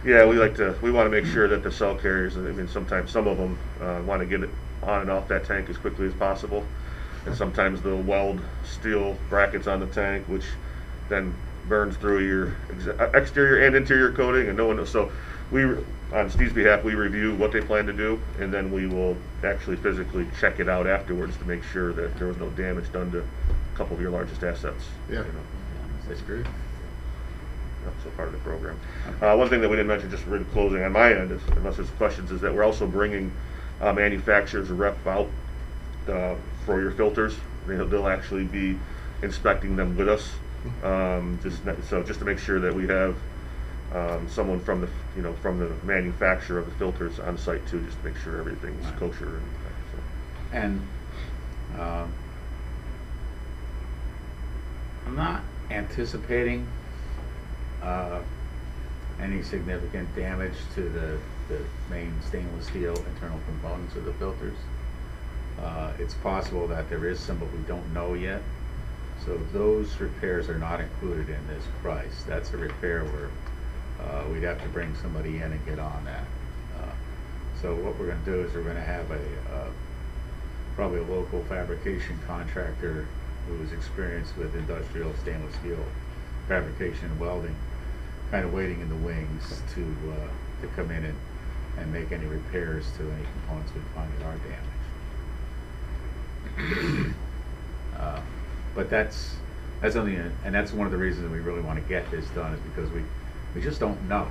Yeah, we want to make sure that the cell carriers, I mean, sometimes some of them want to get it on and off that tank as quickly as possible. And sometimes they'll weld steel brackets on the tank, which then burns through your exterior and interior coating, and no one knows. So we, on Steve's behalf, we review what they plan to do, and then we will actually physically check it out afterwards to make sure that there was no damage done to a couple of your largest assets. Yeah, You know. that's great. That's a part of the program. One thing that we didn't mention, just really closing on my end, is, unless there's questions, is that we're also bringing manufacturers rep out for your filters. They'll actually be inspecting them with us, just to make sure that we have someone from the from the manufacturer of the filters on site too, just to make sure everything's kosher. And I'm not anticipating any significant damage to the main stainless steel internal components of the filters. It's possible that there is some, but we don't know yet. So those repairs are not included in this price. That's a repair where we'd have to bring somebody in and get on that. So what we're going to do is we're going to have probably a local fabrication contractor who is experienced with industrial stainless steel fabrication and welding, kind of waiting in the wings to come in and make any repairs to any components we find that are damaged. But that's only, and that's one of the reasons we really want to get this done, is because we just don't know,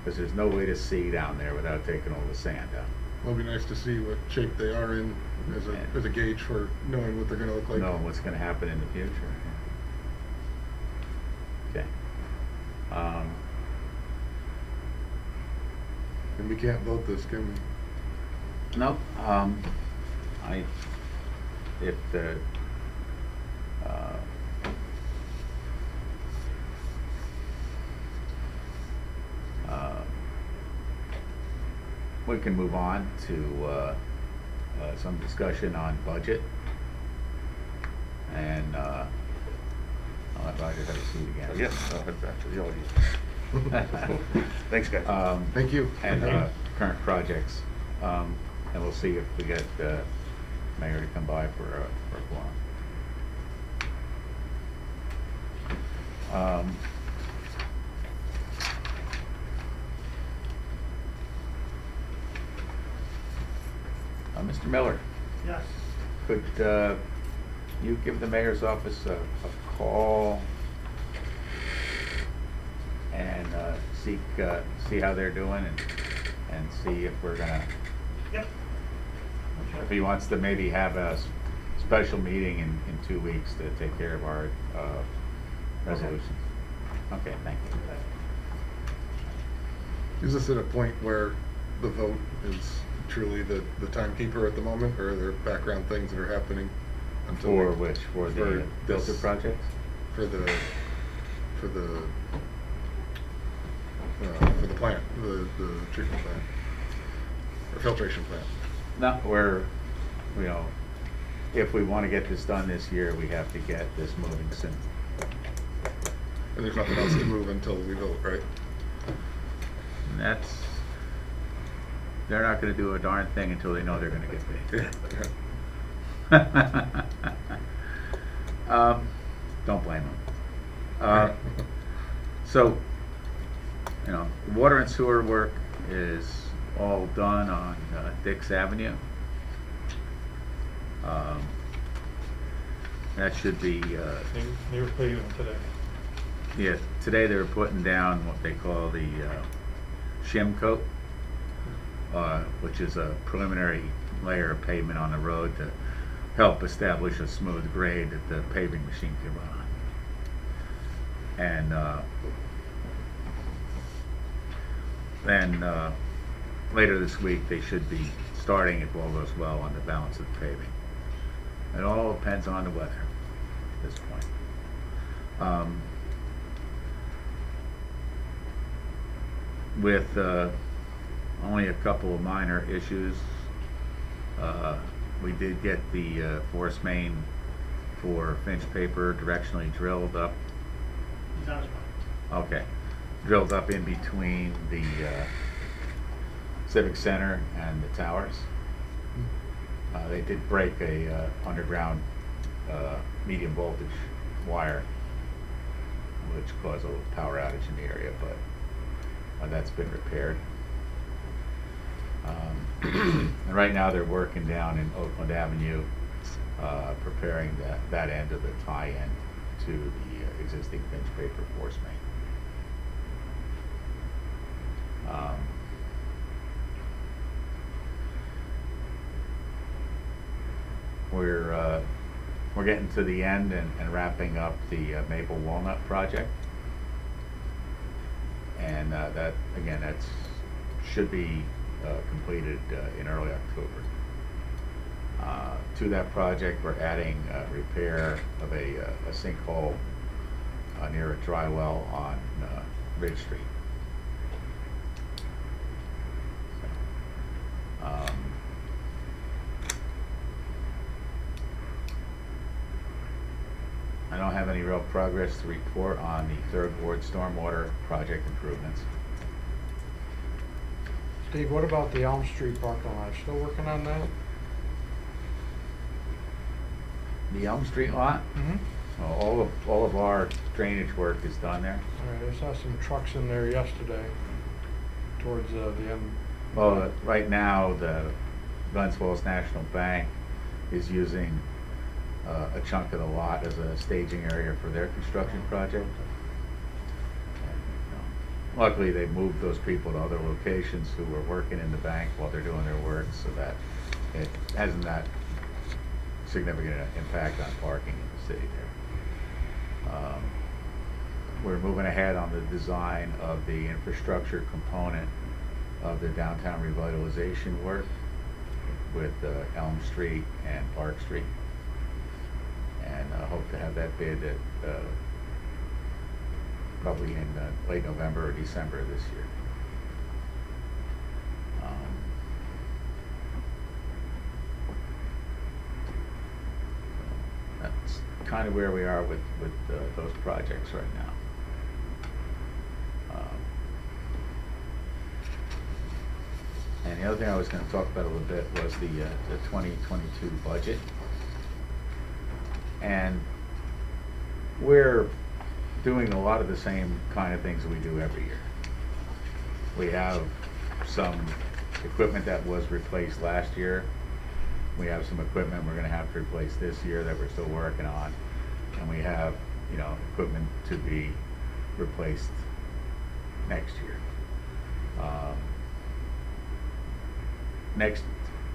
because there's no way to see down there without taking all the sand out. It'll be nice to see what shape they are in as a gauge for knowing what they're going to look like. Knowing what's going to happen in the future. Okay. And we can't vote this, can we? No, if the, we can move on to some discussion on budget, and I'll let Roger have a seat again. Yes, I'll head back to the audience. Thanks, guys. Thank you. And current projects, and we'll see if we get mayor to come by for a quorum. Mr. Miller, Yes. could you give the mayor's office a call and see how they're doing, and see if we're gonna, Yep. if he wants to maybe have a special meeting in 2 weeks to take care of our resolutions. Okay, thank you. Is this at a point where the vote is truly the timekeeper at the moment, or are there background things that are happening until For which? For the For filter this- projects? for the plant, the treatment plant or filtration plant? No, you know, if we want to get this done this year, we have to get this moving soon. And there's nothing else to move until we vote, right? And they're not going to do a darn thing until they know they're going to get paid. Don't blame them. So, you know, the water and sewer work is all done on Dix Avenue. That should be, They were paving today. yeah, today they were putting down what they call the shim coat, which is a preliminary layer of pavement on the road to help establish a smooth grade that the paving machine can run on. And then later this week, they should be starting, if all goes well, on the balance of the paving. It all depends on the weather at this point. With only a couple of minor issues, we did get the force main for Finch paper directionally drilled up. He's on his way. Okay, drilled up in between the Civic Center and the towers. They did break a underground medium voltage wire, which caused a little power outage in the area, but that's been repaired. And right now they're working down in Oakland Avenue, preparing that end of the tie-in to the existing Finch paper force main. We're getting to the end and wrapping up the Maple Walnut project, and that should be completed in early October. To that project, we're adding repair of a sinkhole near a dry well on Ridge Street. I don't have any real progress to report on the Third Ward stormwater project improvements. Steve, what about the Elm Street parking lot? Still working on that? The Elm Street lot, well, all of our drainage work is done there. All right, I saw some trucks in there yesterday towards the end. Well, right now, the Glens National Bank is using a chunk of the lot as a staging area for their construction project. And, luckily, they moved those people to other locations who were working in the bank while they're doing their work, so that it hasn't that significant impact on parking in the city there. We're moving ahead on the design of the infrastructure component of the downtown revitalization work with Elm Street and Park Street, and hope to have that bid at probably in late November or December of this year. That's kind of where we are with those projects right now. And the other thing I was going to talk about a little bit was the 2022 budget. And we're doing a lot of the same kind of things we do every year. We have some equipment that was replaced last year. We have some equipment we're going to have to replace this year that we're still working on. And we have, equipment to be replaced next year.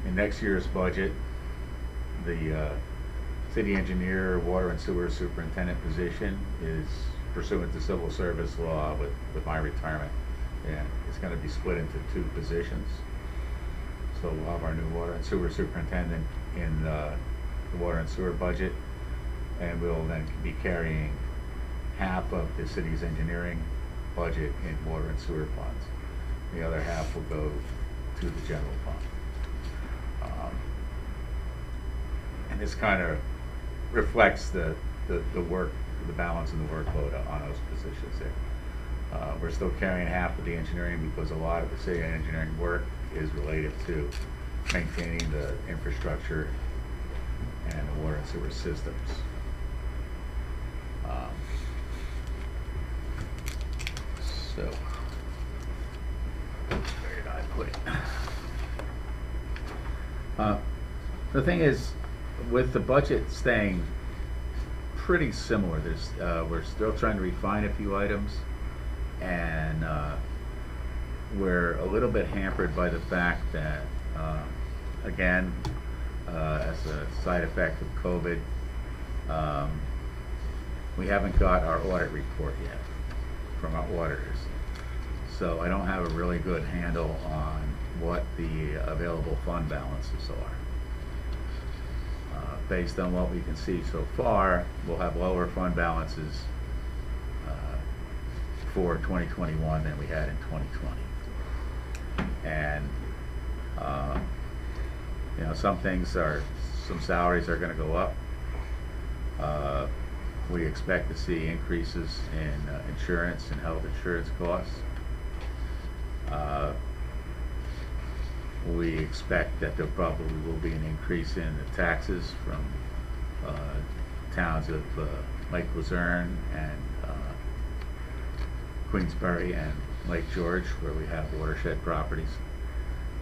In next year's budget, the city engineer, water and sewer superintendent position is pursuant to civil service law with my retirement, and it's going to be split into two positions. So we'll have our new water and sewer superintendent in the water and sewer budget, and we'll then be carrying half of the city's engineering budget in water and sewer funds. The other half will go to the general fund. And this kind of reflects the work, the balance and the workload on those positions there. We're still carrying half of the engineering because a lot of the city engineering work is related to maintaining the infrastructure and the water and sewer systems. So, where did I put it? The thing is, with the budget staying pretty similar, we're still trying to refine a few items, and we're a little bit hampered by the fact that, again, as a side effect of COVID, we haven't got our audit report yet from our auditors. So I don't have a really good handle on what the available fund balances are. Based on what we can see so far, we'll have lower fund balances for 2021 than we had in 2020. And some salaries are going to go up. We expect to see increases in insurance and health insurance costs. We expect that there probably will be an increase in the taxes from towns of Lake Luzerne and Queensbury and Lake George, where we have watershed properties.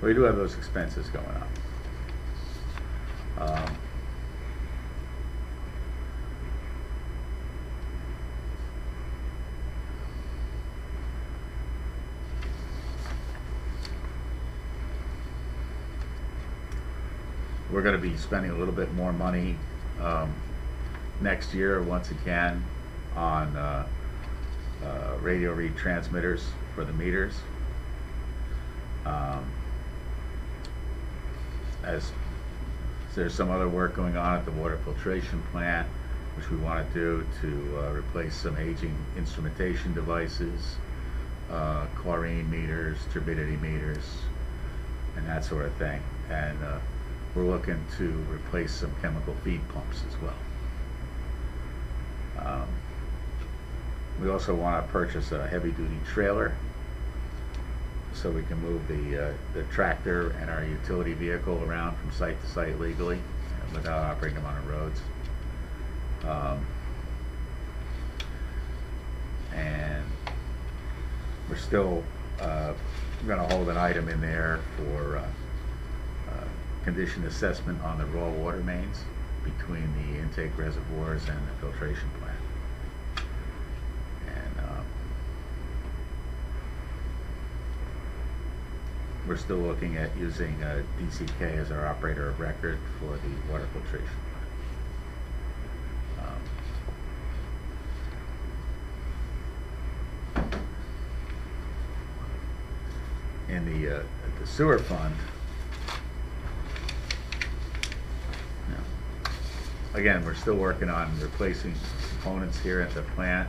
We do have those expenses going up. We're going to be spending a little bit more money next year, once again, on radio read transmitters for the meters. As there's some other work going on at the water filtration plant, which we want to do to replace some aging instrumentation devices, chlorine meters, turbidity meters, and that sort of thing. And we're looking to replace some chemical feed pumps as well. We also want to purchase a heavy-duty trailer so we can move the tractor and our utility vehicle around from site to site legally without operating them on the roads. And we're still going to hold an item in there for condition assessment on the raw water mains between the intake reservoirs and the filtration plant. And we're still looking at using DCK as our operator of record for the water filtration plant. In the sewer fund, again, we're still working on replacing components here at the plant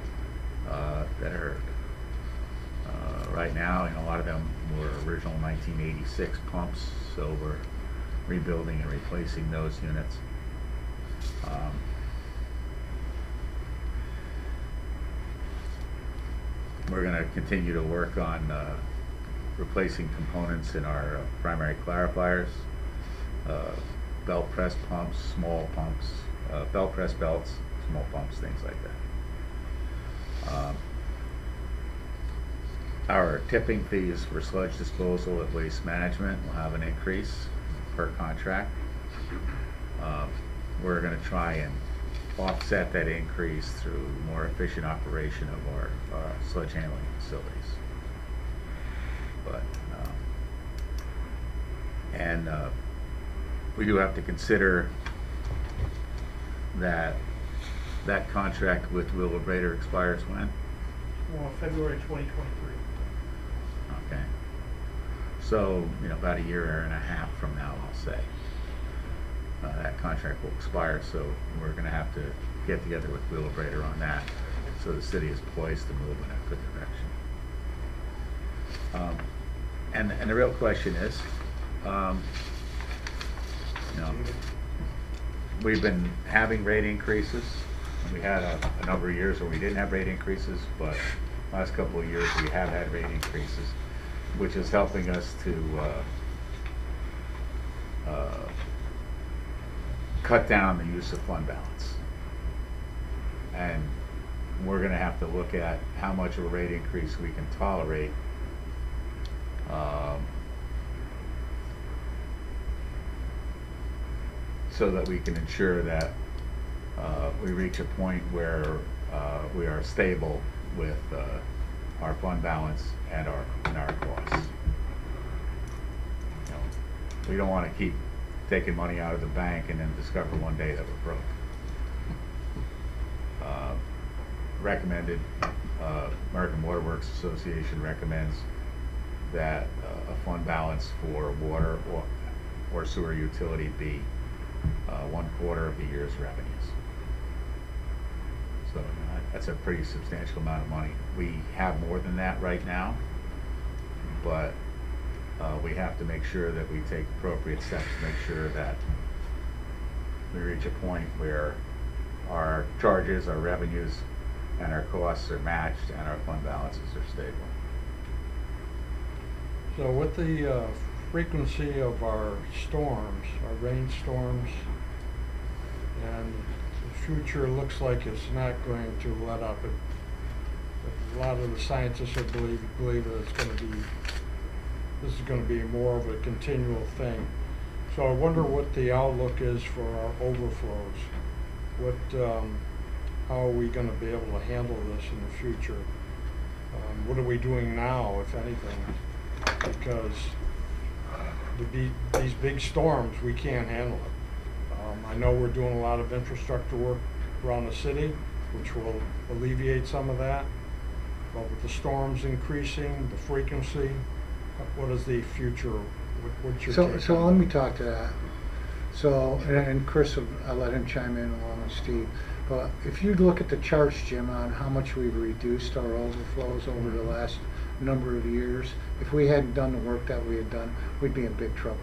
that are right now, and a lot of them were original 1986 pumps, so we're rebuilding and replacing those units. We're going to continue to work on replacing components in our primary clarifiers, belt press pumps, small pumps, belt press belts, small pumps, things like that. Our tipping fees for sludge disposal at Waste Management will have an increase per contract. We're going to try and offset that increase through more efficient operation of our sludge handling facilities. But we do have to consider that contract with Will Brader expires when? Well, February 2023. Okay. So, about a year and a half from now, I'll say. That contract will expire, so we're going to have to get together with Will Brader on that, so the city is poised to move in a good direction. And the real question is, we've been having rate increases. We had a number of years where we didn't have rate increases, but last couple of years we have had rate increases, which is helping us to cut down the use of fund balance. And we're going to have to look at how much of a rate increase we can tolerate so that we can ensure that we reach a point where we are stable with our fund balance and our costs. We don't want to keep taking money out of the bank and then discover one day that we're broke. Recommended, American Water Works Association recommends that a fund balance for water or sewer utility be 1/4 of the year's revenues. So that's a pretty substantial amount of money. We have more than that right now, but we have to make sure that we take appropriate steps to make sure that we reach a point where our charges, our revenues, and our costs are matched and our fund balances are stable. So with the frequency of our storms, our rainstorms, and the future looks like it's not going to let up. A lot of the scientists believe that this is going to be more of a continual thing. So I wonder what the outlook is for our overflows. How are we going to be able to handle this in the future? What are we doing now, if anything? Because these big storms, we can't handle it. I know we're doing a lot of infrastructure work around the city, which will alleviate some of that. But with the storms increasing, the frequency, what is the future? What's your take So on let me that? talk to that. So, and Chris, I'll let him chime in along with Steve. But if you look at the charts, Jim, on how much we've reduced our overflows over the last number of years, if we hadn't done the work that we had done, we'd be in big trouble.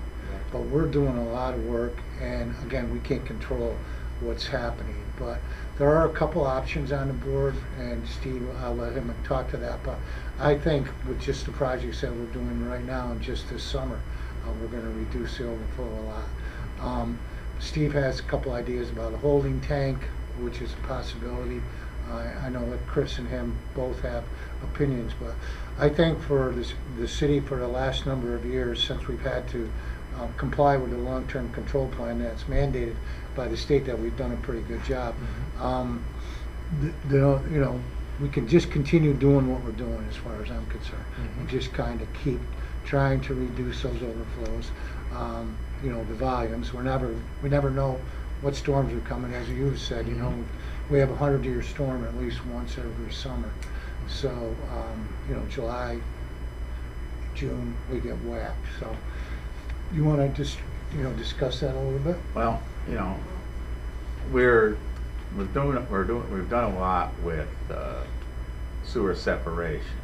But we're doing a lot of work, and again, we can't control what's happening. But there are a couple options on the board, and Steve, I'll let him talk to that. But I think with just the projects that we're doing right now and just this summer, we're going to reduce the overflow a lot. Steve has a couple ideas about a holding tank, which is a possibility. I know that Chris and him both have opinions, but I think for the city for the last number of years, since we've had to comply with the long-term control plan that's mandated by the state, that we've done a pretty good job. We can just continue doing what we're doing as far as I'm concerned, and just kind of keep trying to reduce those overflows. The volumes. We never know what storms are coming. As you said, we have a 100-year storm at least once every summer. So, July, June, we get whacked. So, you want to just, discuss that a little bit? Well, we've done a lot with sewer separation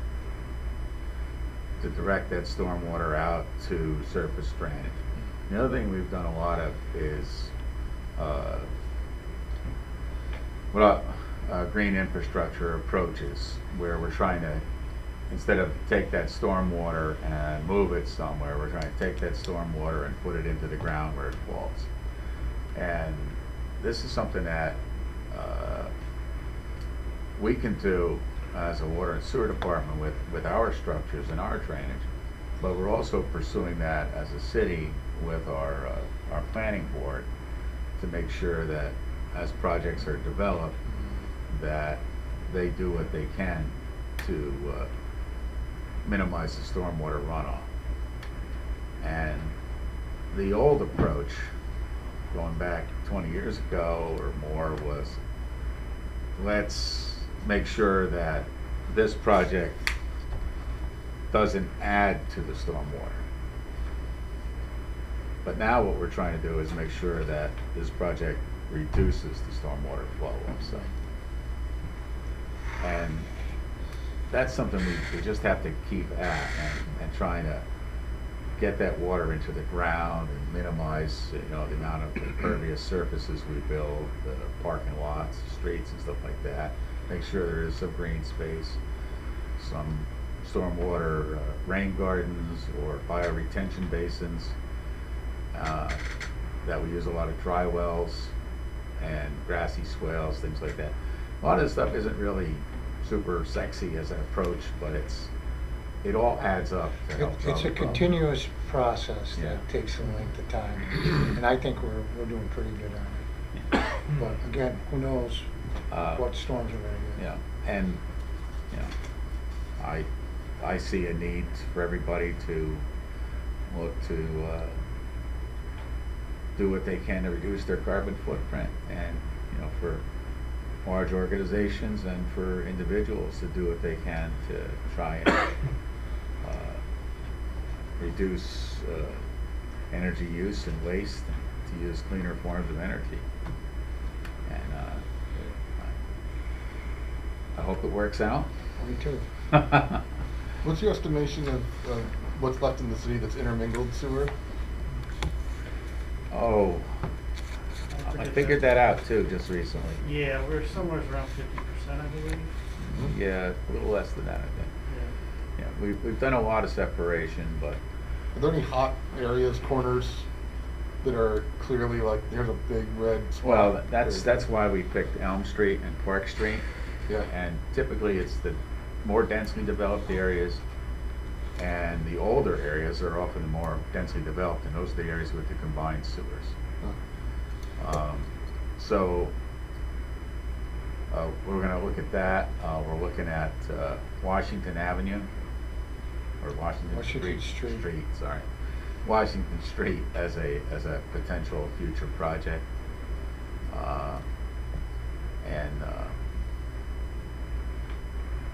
to direct that stormwater out to surface drainage. The other thing we've done a lot of is green infrastructure approaches, where we're trying to, instead of take that stormwater and move it somewhere, we're trying to take that stormwater and put it into the ground where it falls. And this is something that we can do as a water and sewer department with our structures and our drainage, but we're also pursuing that as a city with our planning board to make sure that as projects are developed, that they do what they can to minimize the stormwater runoff. And the old approach, going back 20 years ago or more, was let's make sure that this project doesn't add to the stormwater. But now what we're trying to do is make sure that this project reduces the stormwater flow also. And that's something we just have to keep at, and trying to get that water into the ground and minimize, the amount of impervious surfaces we build, the parking lots, streets and stuff like that. Make sure there is some green space, some stormwater rain gardens or bioretention basins. That we use a lot of dry wells and grassy swales, things like that. A lot of this stuff isn't really super sexy as an approach, but it all adds up to help solve It's the a problem. continuous process Yeah. that takes a length of time, and I think we're doing pretty good on it. But again, who knows what storms are going to get. Yeah, and I see a need for everybody to look to do what they can to reduce their carbon footprint, and for large organizations and for individuals to do what they can to try and reduce energy use and waste, to use cleaner forms of energy. And I hope it works out. Me too. What's your estimation of what's left in the city that's intermingled sewer? Oh, I figured that out too just recently. Yeah, we're somewhere around 50%, I believe. Yeah, a little less than that, I think. Yeah. Yeah, we've done a lot of separation, but Are there any hot areas, corners that are clearly like there's a big red spot? well, that's or- why we picked Elm Street and Park Street. Yeah. And typically it's the more densely developed areas, and the older areas are often the more densely developed, and those are the areas with the combined sewers. Huh. So we're gonna look at that. We're looking at Washington Avenue, or Washington Street, sorry. Washington Street as a potential future project.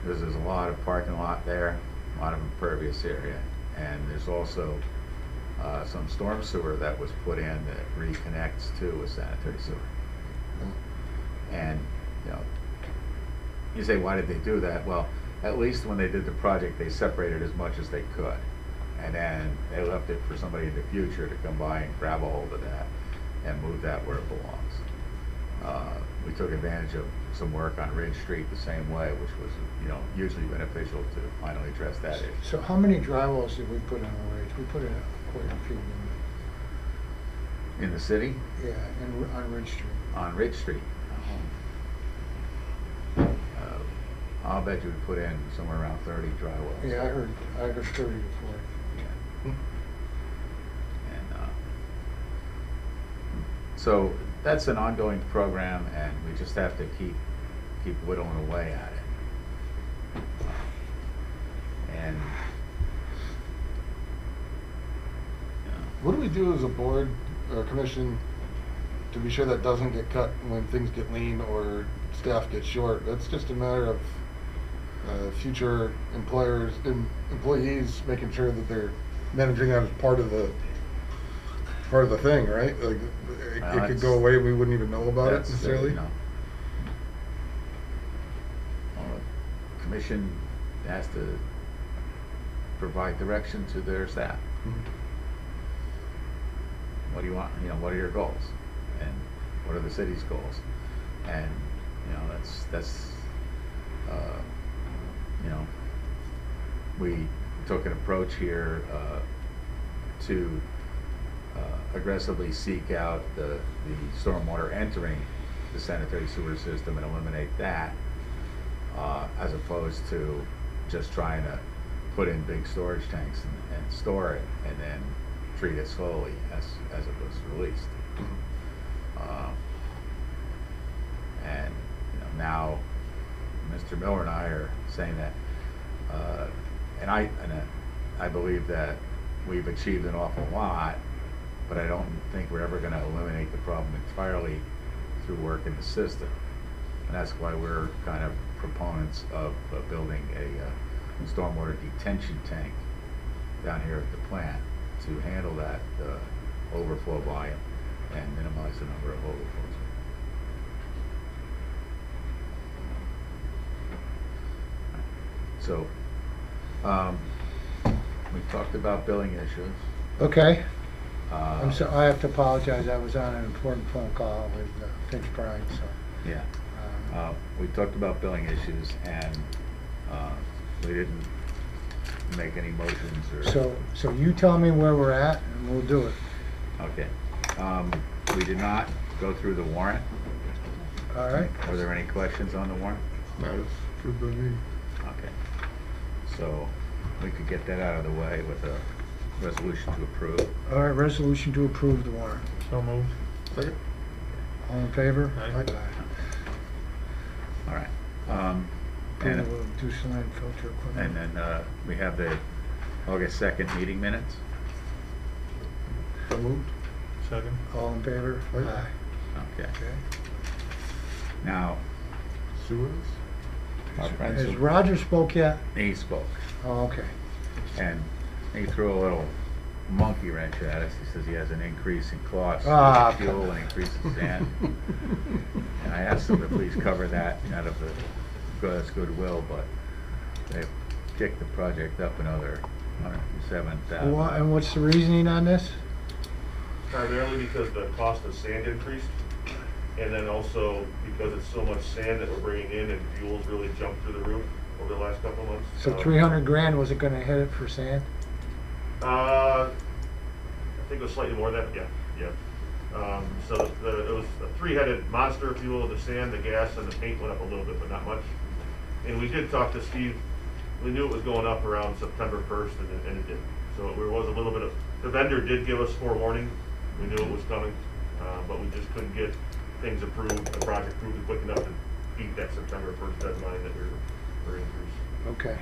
Because there's a lot of parking lot there, a lot of impervious area, and there's also some storm sewer that was put in that reconnects to a sanitary sewer. And, you know, you say, why did they do that? Well, at least when they did the project, they separated as much as they could. And then they left it for somebody in the future to come by and grab a hold of that and move that where it belongs. We took advantage of some work on Ridge Street the same way, which was, you know, hugely beneficial to finally address that issue. So how many dry wells did we put in the Ridge? We put in quite a few. In the city, Yeah, on Ridge Street. on Ridge Street, I'll bet you we put in somewhere around 30 dry wells. Yeah, I heard 30 to 40. Yeah. And so that's an ongoing program, and we just have to keep whittling away at it. And What do we do as a board or commission to be sure that doesn't get cut when things get lean or staff gets short? That's just a matter of future employees making sure that they're managing that as part of the thing, right? Like it could go away and we wouldn't even know about it that's, necessarily. you know, well, the commission has to provide direction to their staff. Mhm. What do you want? You know, what are your goals, and what are the city's goals? And you know, that's you know, we took an approach here to aggressively seek out the stormwater entering the sanitary sewer system and eliminate that, as opposed to just trying to put in big storage tanks and store it and then treat it slowly as it was released. And you know, now Mr. Miller and I are saying that, and I believe that we've achieved an awful lot, but I don't think we're ever going to eliminate the problem entirely through work in the system. And that's why we're kind of proponents of building a stormwater detention tank down here at the plant to handle that overflow volume and minimize the number of overflows. So, we talked about billing issues. Okay. Uh, I have to apologize. I was on an important phone call with Finch Pride, so. Yeah. We talked about billing issues, and we didn't make any motions or. So you tell me where we're at and we'll do it. Okay. We did not go through the warrant. All right? Were there any questions on the warrant? That is good by me. Okay. So we could get that out of the way with a resolution to approve. All right, resolution to approve the warrant. So moved. Second? All in favor? Aye. All right. And Approval of Deuceland filter equipment. then we have the August 2nd meeting minutes. So moved? Second. All in favor? Aye. Okay. Okay. Now, Sewers? our friends, Has Roger spoke yet? he spoke. Oh, okay. And he threw a little monkey wrench at us. He says he has an increase in cost, Ah, fuel come and increase in sand. And I asked him to please cover that out of the God's goodwill, but they kicked the project up another $107,000. And what's the reasoning on this? Primarily because the cost of sand increased, and then also because it's so much sand that we're bringing in and fuel's really jumped through the roof over the last couple of months. So 300 grand wasn't gonna hit it for sand? I think it was slightly more than that, yeah. So it was a three-headed monster, if you will, the sand, the gas, and the paint went up a little bit, but not much. And we did talk to Steve. We knew it was going up around September 1st, and it did. So there was a little bit of, the vendor did give us forewarning. We knew it was coming, but we just couldn't get things approved, the project approved quick enough to beat that September 1st deadline that we're increased. Okay.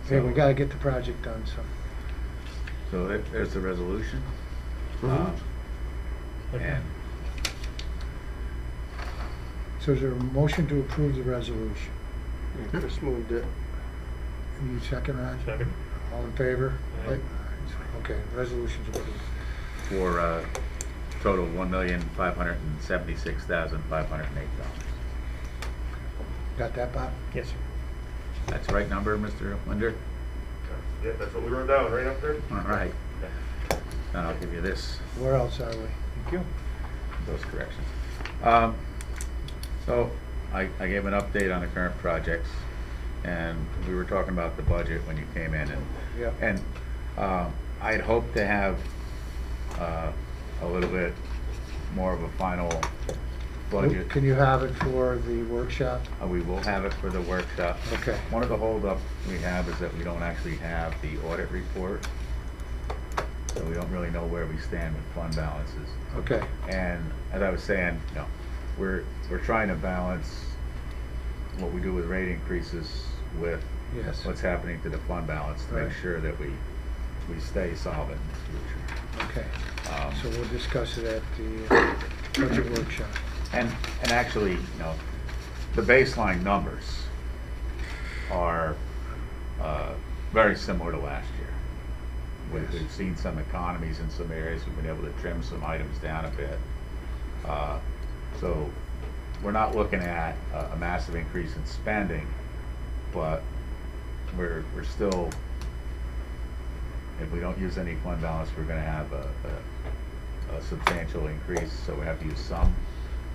Hey, we gotta get the project done, so. So there's the resolution. Mhm. And So is there a motion to approve the resolution? Chris moved it. You second, Ron? Second. All in favor? Aye. Okay, resolution's approved. for total $1,576,508. Got that, Bob? Yes, sir. That's the right number, Mr. Linder? Yeah, that's what we wrote down, right up there. All right. Then I'll give you this, Where else are we? Thank you. those corrections. So I gave an update on the current projects, and we were talking about the budget when you came in, Yeah. and I'd hoped to have a little bit more of a final budget. Can you have it for the workshop? We will have it for the workshop. Okay. One of the holdups we have is that we don't actually have the audit report, so we don't really know where we stand with fund balances. Okay. And as I was saying, you know, we're trying to balance what we do with rate increases with Yes. what's happening to the fund balance to make Right. sure that we stay solvent in the future. Okay. Um, So we'll discuss it at the budget workshop. And actually, you know, the baseline numbers are very similar to last year. Yes. We've seen some economies in some areas, we've been able to trim some items down a bit. So we're not looking at a massive increase in spending, but we're still, if we don't use any fund balance, we're gonna have a substantial increase, so we have to use some,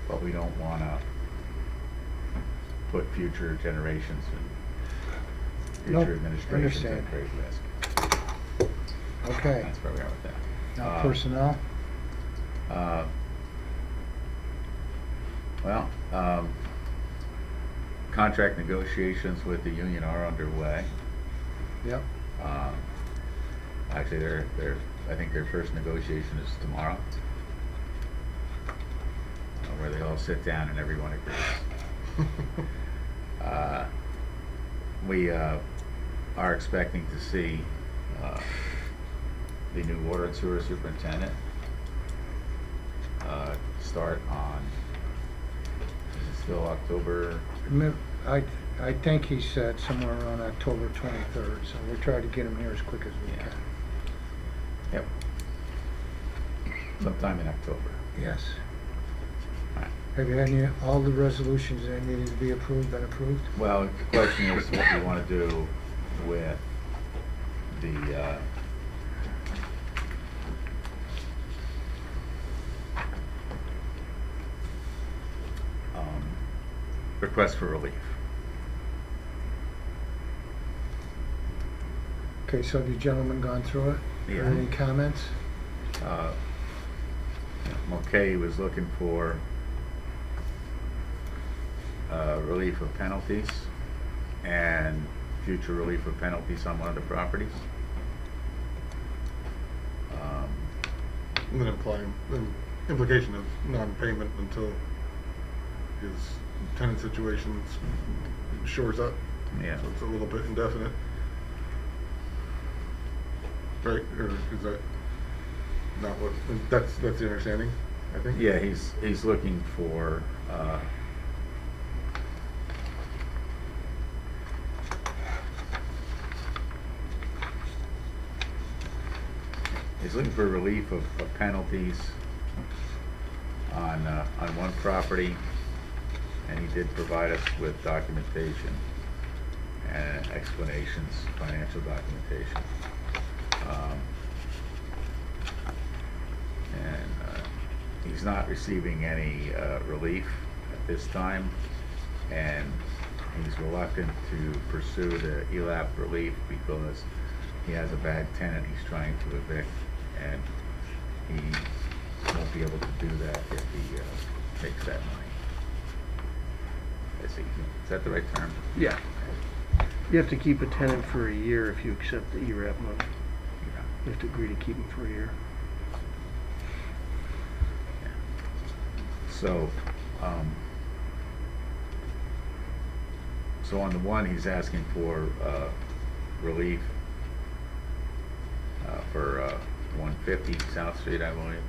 but we don't wanna put future generations and Nope, future administrations at understand. great risk. Okay. That's where we are with that. Now personnel? Well, contract negotiations with the union are underway. Yep. Actually, I think their first negotiation is tomorrow, where they all sit down and everyone agrees. We are expecting to see the new water and sewer superintendent start on, is it still October? I think he said somewhere around October 23rd, so we'll try to get him here as quick as we Yeah. can. Yep. Sometime in October. Yes. Alright. Have you had all the resolutions that needed to be approved been approved? Well, the question is what we want to do with the request for relief. Okay, so have you gentlemen gone through it? Yeah. Any comments? Mulcahy was looking for relief of penalties and future relief of penalties on one of the properties. And then an implication of non-payment until his tenant situation shores up. Yeah. So it's a little bit indefinite. Right, or is that not what, that's the understanding, I think? Yeah, he's looking for looking for relief of penalties on one property, and he did provide us with documentation and explanations, financial documentation. He's not receiving any relief at this time, and he's reluctant to pursue the ELAP relief because he has a bad tenant he's trying to evict, and he won't be able to do that if he takes that money. Is that the right term? Yeah. You have to keep a tenant for a year if you accept the ERAP money. Yeah. You have to agree to keep him for a year. So, so on the one, he's asking for relief for 150 South Street, I believe.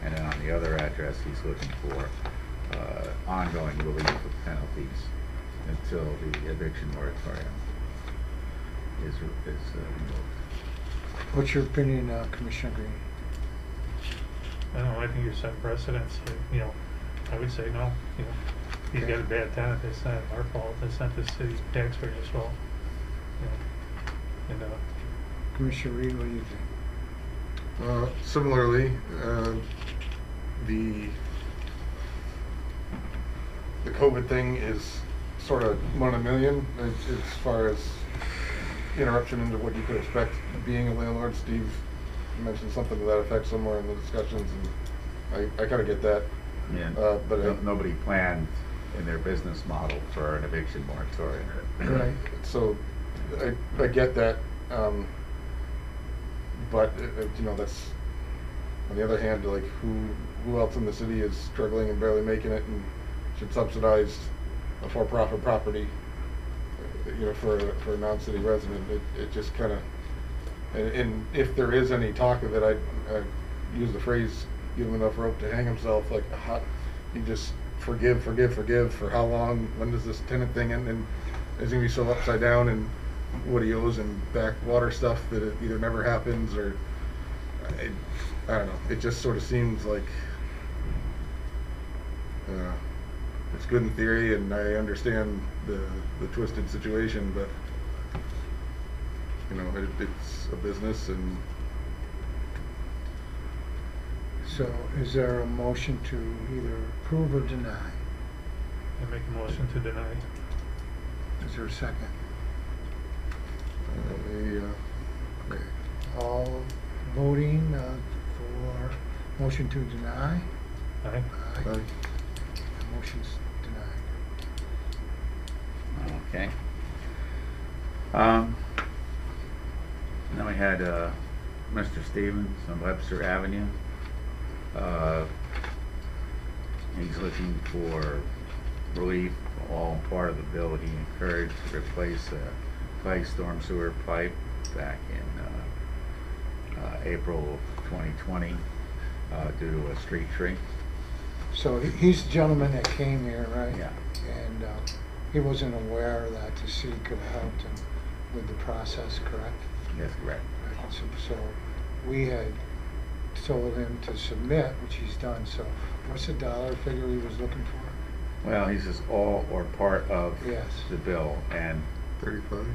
And then on the other address, he's looking for ongoing relief of penalties until the eviction moratorium is removed. What's your opinion, Commissioner Green? I don't know, I think you're setting precedents, you know, I would say no, you know. He's got a bad tenant, it's not our fault, it's not the city taxpayers' fault. You know, and, Commissioner Reed, what do you think? Similarly, the COVID thing is sort of 1 in a million as far as interruption into what you could expect being a landlord. Steve mentioned something to that effect somewhere in the discussions, and I kind of get that. Yeah, but nobody planned in their business model for an eviction moratorium. Right. So I get that, but you know, that's on the other hand, like who else in the city is struggling and barely making it and should subsidize a for-profit property, you know, for a non-city resident? It just kind of, and if there is any talk of it, I use the phrase, give him enough rope to hang himself. Like, how, you just forgive for how long? When does this tenant thing end? And it's gonna be so upside down, and what he owes and back water stuff that it either never happens or I don't know. It just sort of seems like it's good in theory, and I understand the twisted situation, but you know, it's a business. And So is there a motion to either approve or deny? I make a motion to deny. Is there a second? okay. All voting for motion to deny? Aye. Aye. Aye. Motion's denied. Okay. Then we had Mr. Stevens on Webster Avenue. He's looking for relief, all part of the bill. He encouraged to replace a clay storm sewer pipe back in April of 2020 due to a street tree. So he's the gentleman that came here, right? Yeah. And he wasn't aware that the city could have helped him with the process, correct? That's correct. Right. So we had told him to submit, which he's done. So what's the dollar figure he was looking for? Well, he says all or part of Yes. the bill, and 35.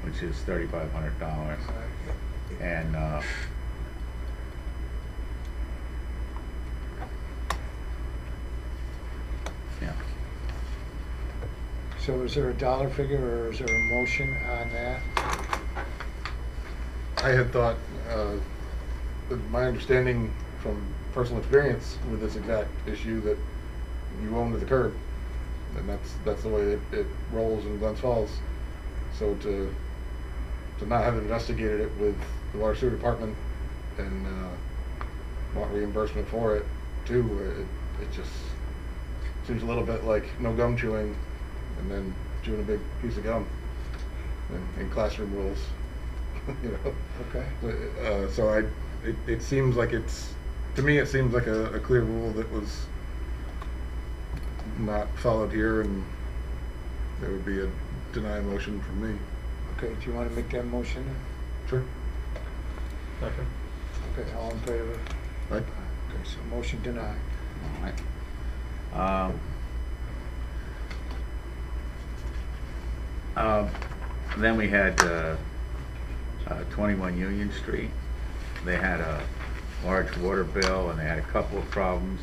which is $3,500. And yeah. So is there a dollar figure or is there a motion on that? I had thought, my understanding from personal experience with this exact issue, that you own to the curb, and that's the way it rolls in Glens Falls. So to not have investigated it with the water sewer department and want reimbursement for it too, it just seems a little bit like no gum chewing, and then chewing a big piece of gum in classroom rules. You know. Okay. So it seems like to me it seems like a clear rule that was not followed here, and there would be a deny motion from me. Okay, do you want to make that motion? Sure. Second. Okay, all in favor? Right? Okay, so motion denied. All right. Then we had 21 Union Street. They had a large water bill and they had a couple of problems.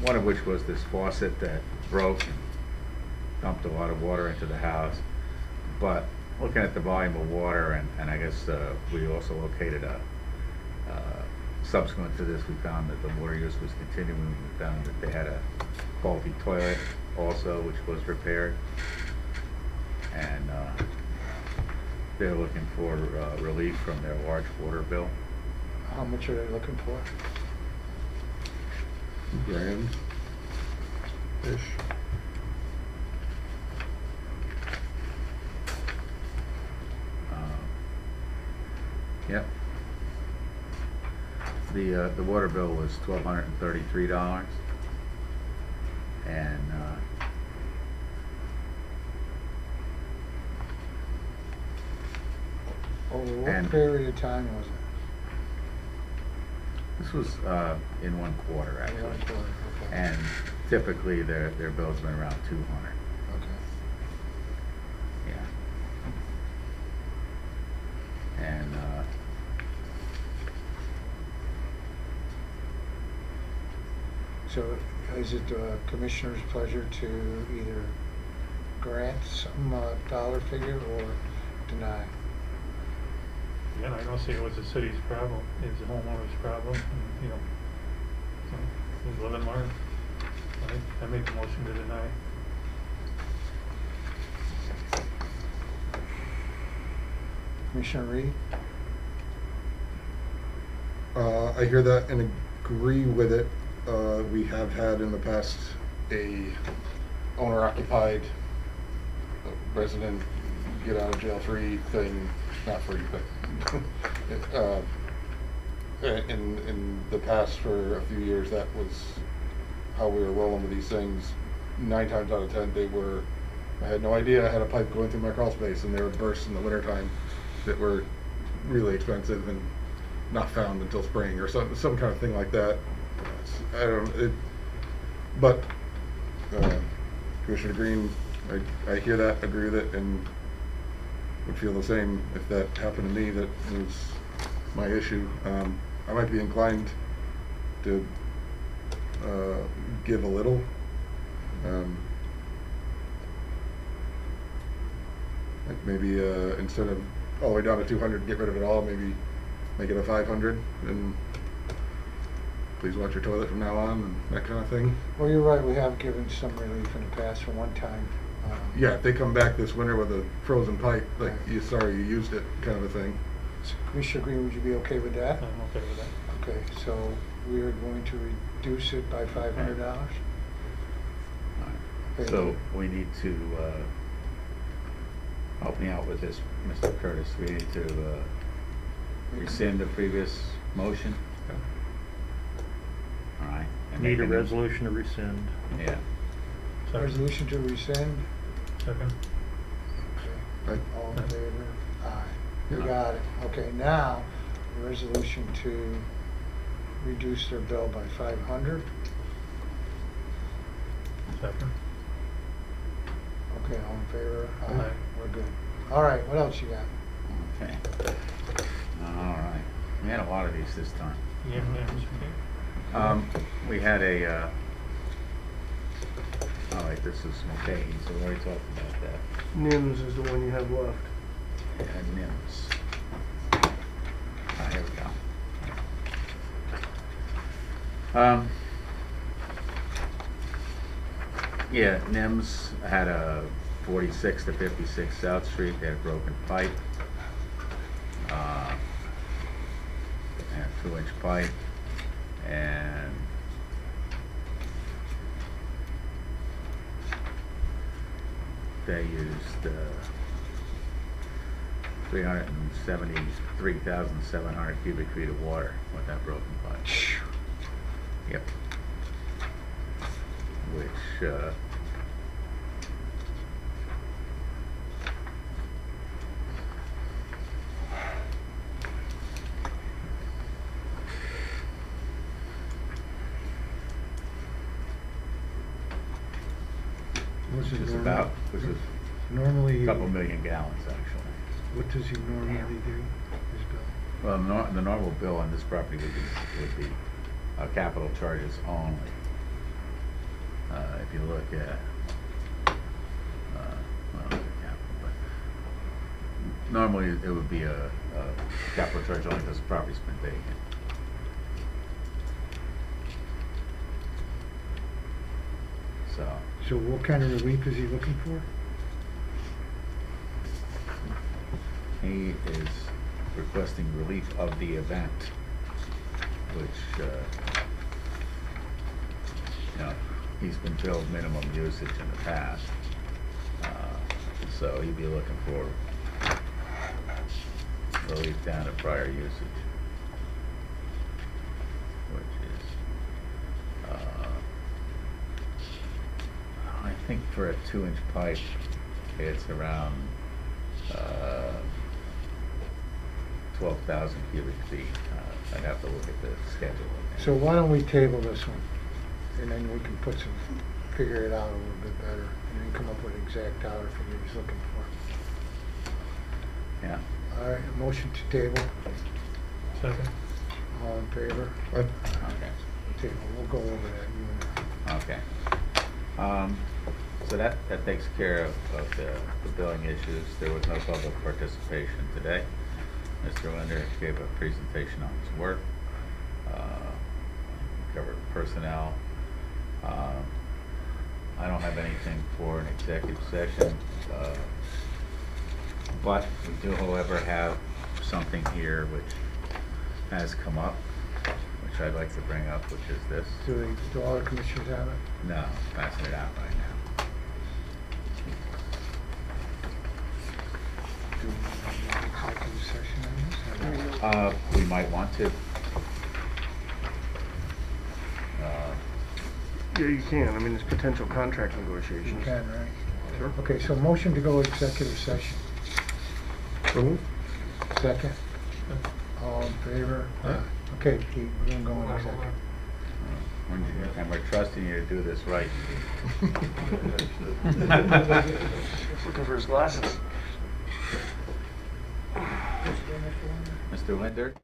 One of which was this faucet that broke and dumped a lot of water into the house. But looking at the volume of water, and I guess we also located subsequent to this, we found that the water use was continuing. We found that they had a faulty toilet also, which was repaired. And they're looking for relief from their large water bill. How much are they looking for? $2,000-ish. Yep. The water bill was $1,233, and Over what And- period of time was it? this was in one quarter One actually. quarter, okay. And typically their bill's been around 200. Okay. Yeah. And So is it the commissioner's pleasure to either grant some dollar figure or deny? Again, I don't see it was the city's problem, it's the homeowner's problem, and, you know, so, we live and learn. I make the motion to deny. Commissioner Reed? I hear that and agree with it. We have had in the past a owner-occupied resident get out of jail free thing, not free, but in the past for a few years, that was how we were rolling with these things. 9 times out of 10, I had no idea I had a pipe going through my crawl space, and they would burst in the wintertime that were really expensive and not found until spring or some kind of thing like that. I don't. But Commissioner Green, I hear that, agree with it, and would feel the same if that happened to me. That was my issue. I might be inclined to give a little. Like maybe instead of all the way down to 200, get rid of it all. Maybe make it a 500, and please watch your toilet from now on, and that kind of thing. Well, you're right, we have given some relief in the past for one time. Yeah, if they come back this winter with a frozen pipe, like sorry you used it, kind of a thing. So Commissioner Green, would you be okay with that? I'm okay with that. Okay, so we are going to reduce it by $500? Okay. so we need to help me out with this, Mr. Curtis. We need to rescind the previous motion. All right. and Need a make new- resolution to rescind. Yeah. Second. Resolution to rescind? Second. Okay. Right? All in favor? Aye. We Yeah. got it. Okay, now, the resolution to reduce their bill by 500. Second. Okay, all in favor? Aye. We're good. All right, what else you got? Okay. All right. We had a lot of these this time. Yeah, yeah, We had a, all right, this is McKay, so we already talked about that. NIMS is the one you have left. And NIMS. Here we go. Yeah, NIMS had a 46 to 56 South Street, they had a broken pipe. And a 2-inch pipe, and they used 373,700 cubic feet of water with that broken pipe. Yep. Which, What's which it is normal- about, which is Normally. a couple million gallons, actually. What does he normally do, his bill? Well, the normal bill on this property would be capital charges only. If you look at, well, not capital, but normally it would be a capital charge only because the property's been vacant. So what kind of relief is he looking for? He is requesting relief of the event, which, he's been billed minimum usage in the past. So he'd be looking for relief down to prior usage, which is, I think for a 2-inch pipe, it's around 12,000 cubic feet. I'd have to look at the schedule. again. So why don't we table this one? And then we can figure it out a little bit better, and then come up with an exact dollar figure he's looking for. Yeah. All right, a motion to table, Second. all in favor? Okay. Table, we'll go over that, you and I. Okay. So that takes care of the billing issues. There was no public participation today. Mr. Linder gave a presentation on his work, covered personnel. I don't have anything for an executive session, but we do, however, have something here which has come up, which I'd like to bring up, which is this. Do all the commissioners have it? No, passing it out right now. Do we need an executive session on this? or not? We might want to. Yeah, you can. I mean, it's potential contract You negotiations. can, right? Sure. Okay, so motion to go executive session. Second? All in favor? Aye. Okay, Pete, we're gonna go in executive. And we're trusting you to do this right. Looking for his glasses. Mr. Linder?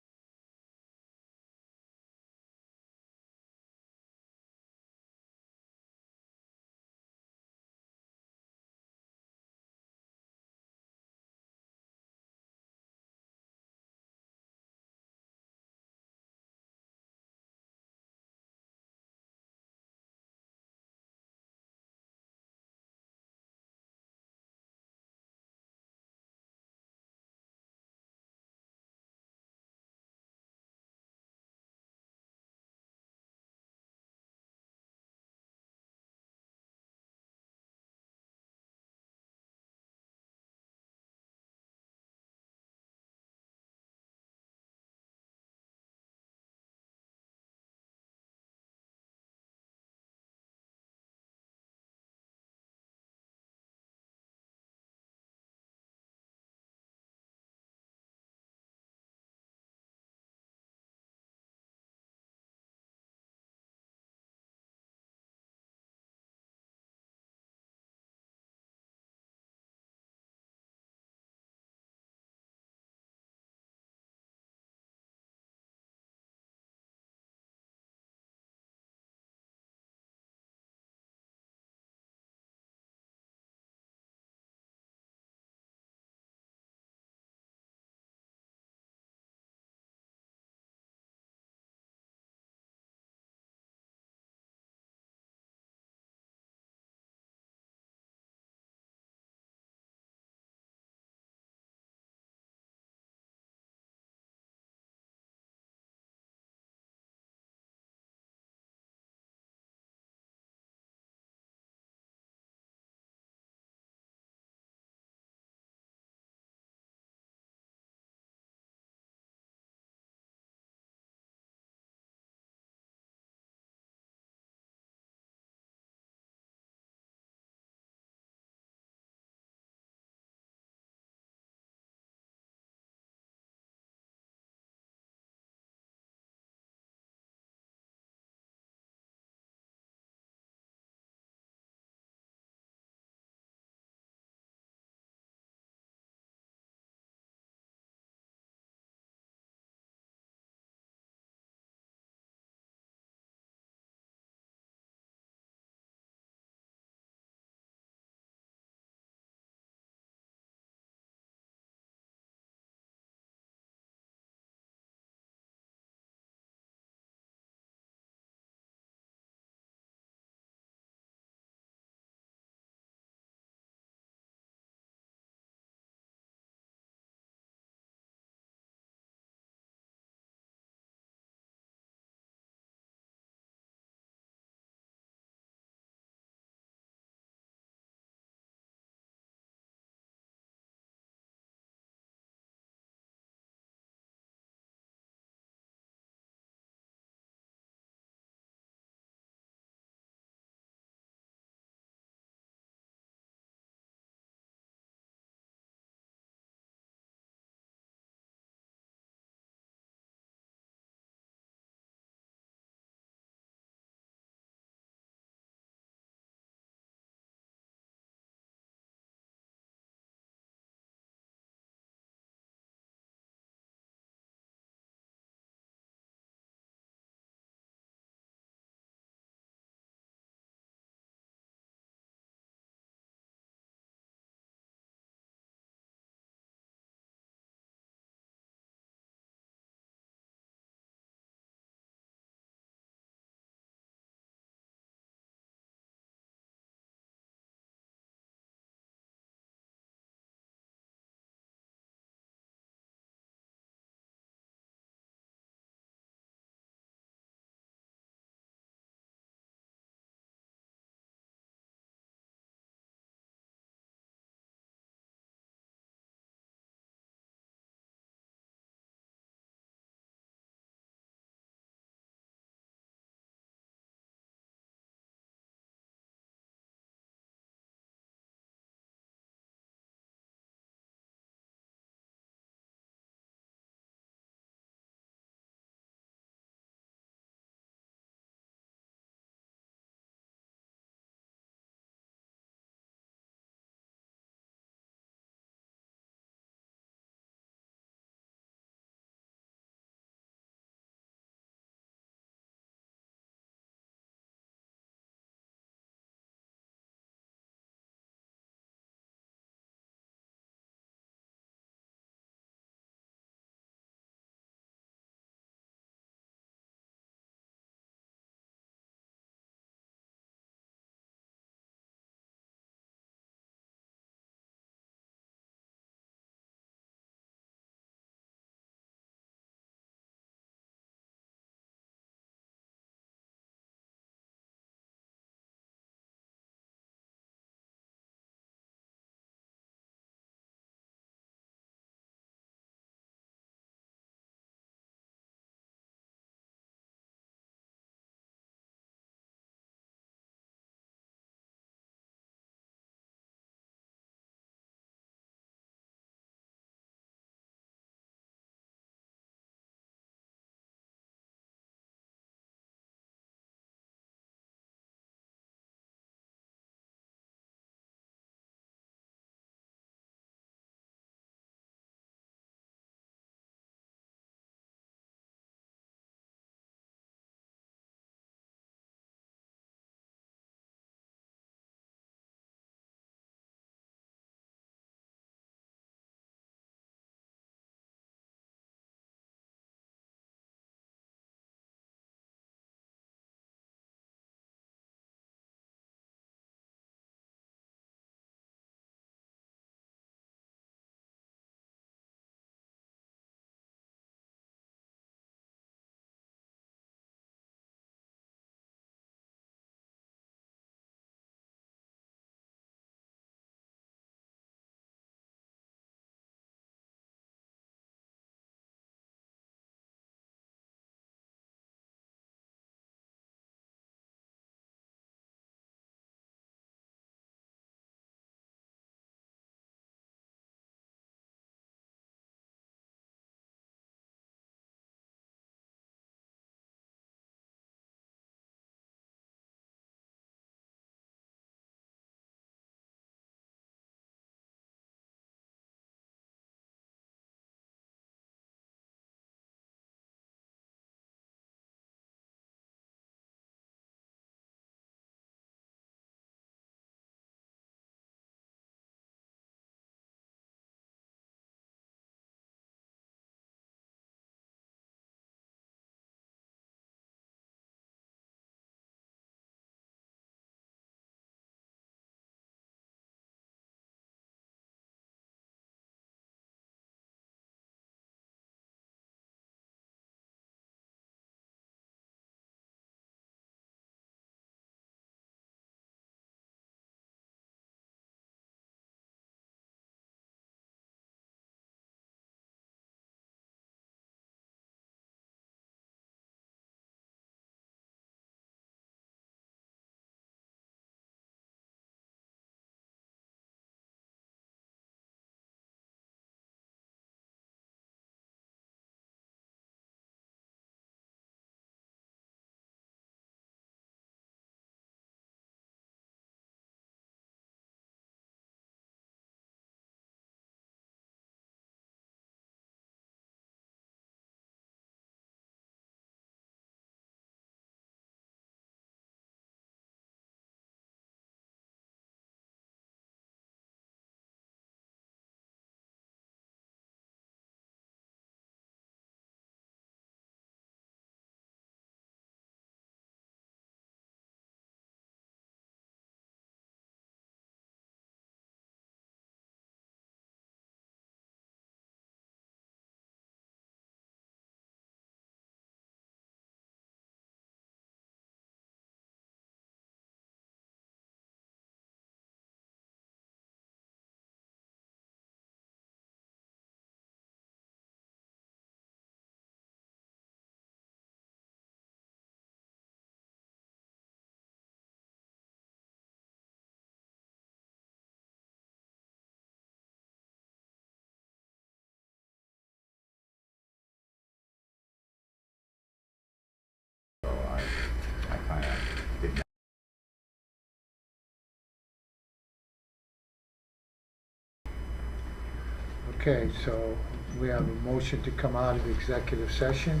Okay, so we have a motion to come out of executive session.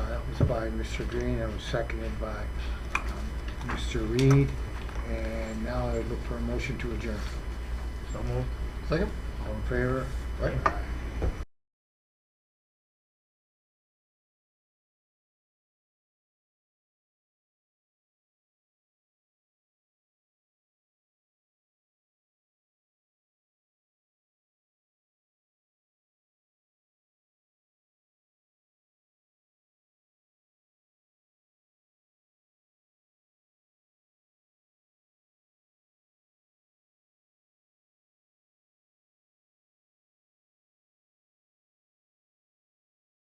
That was by Mr. Green, that was seconded by Mr. Reed. And now I look for a motion to adjourn. So moved. Second? All in favor? Right. Aye.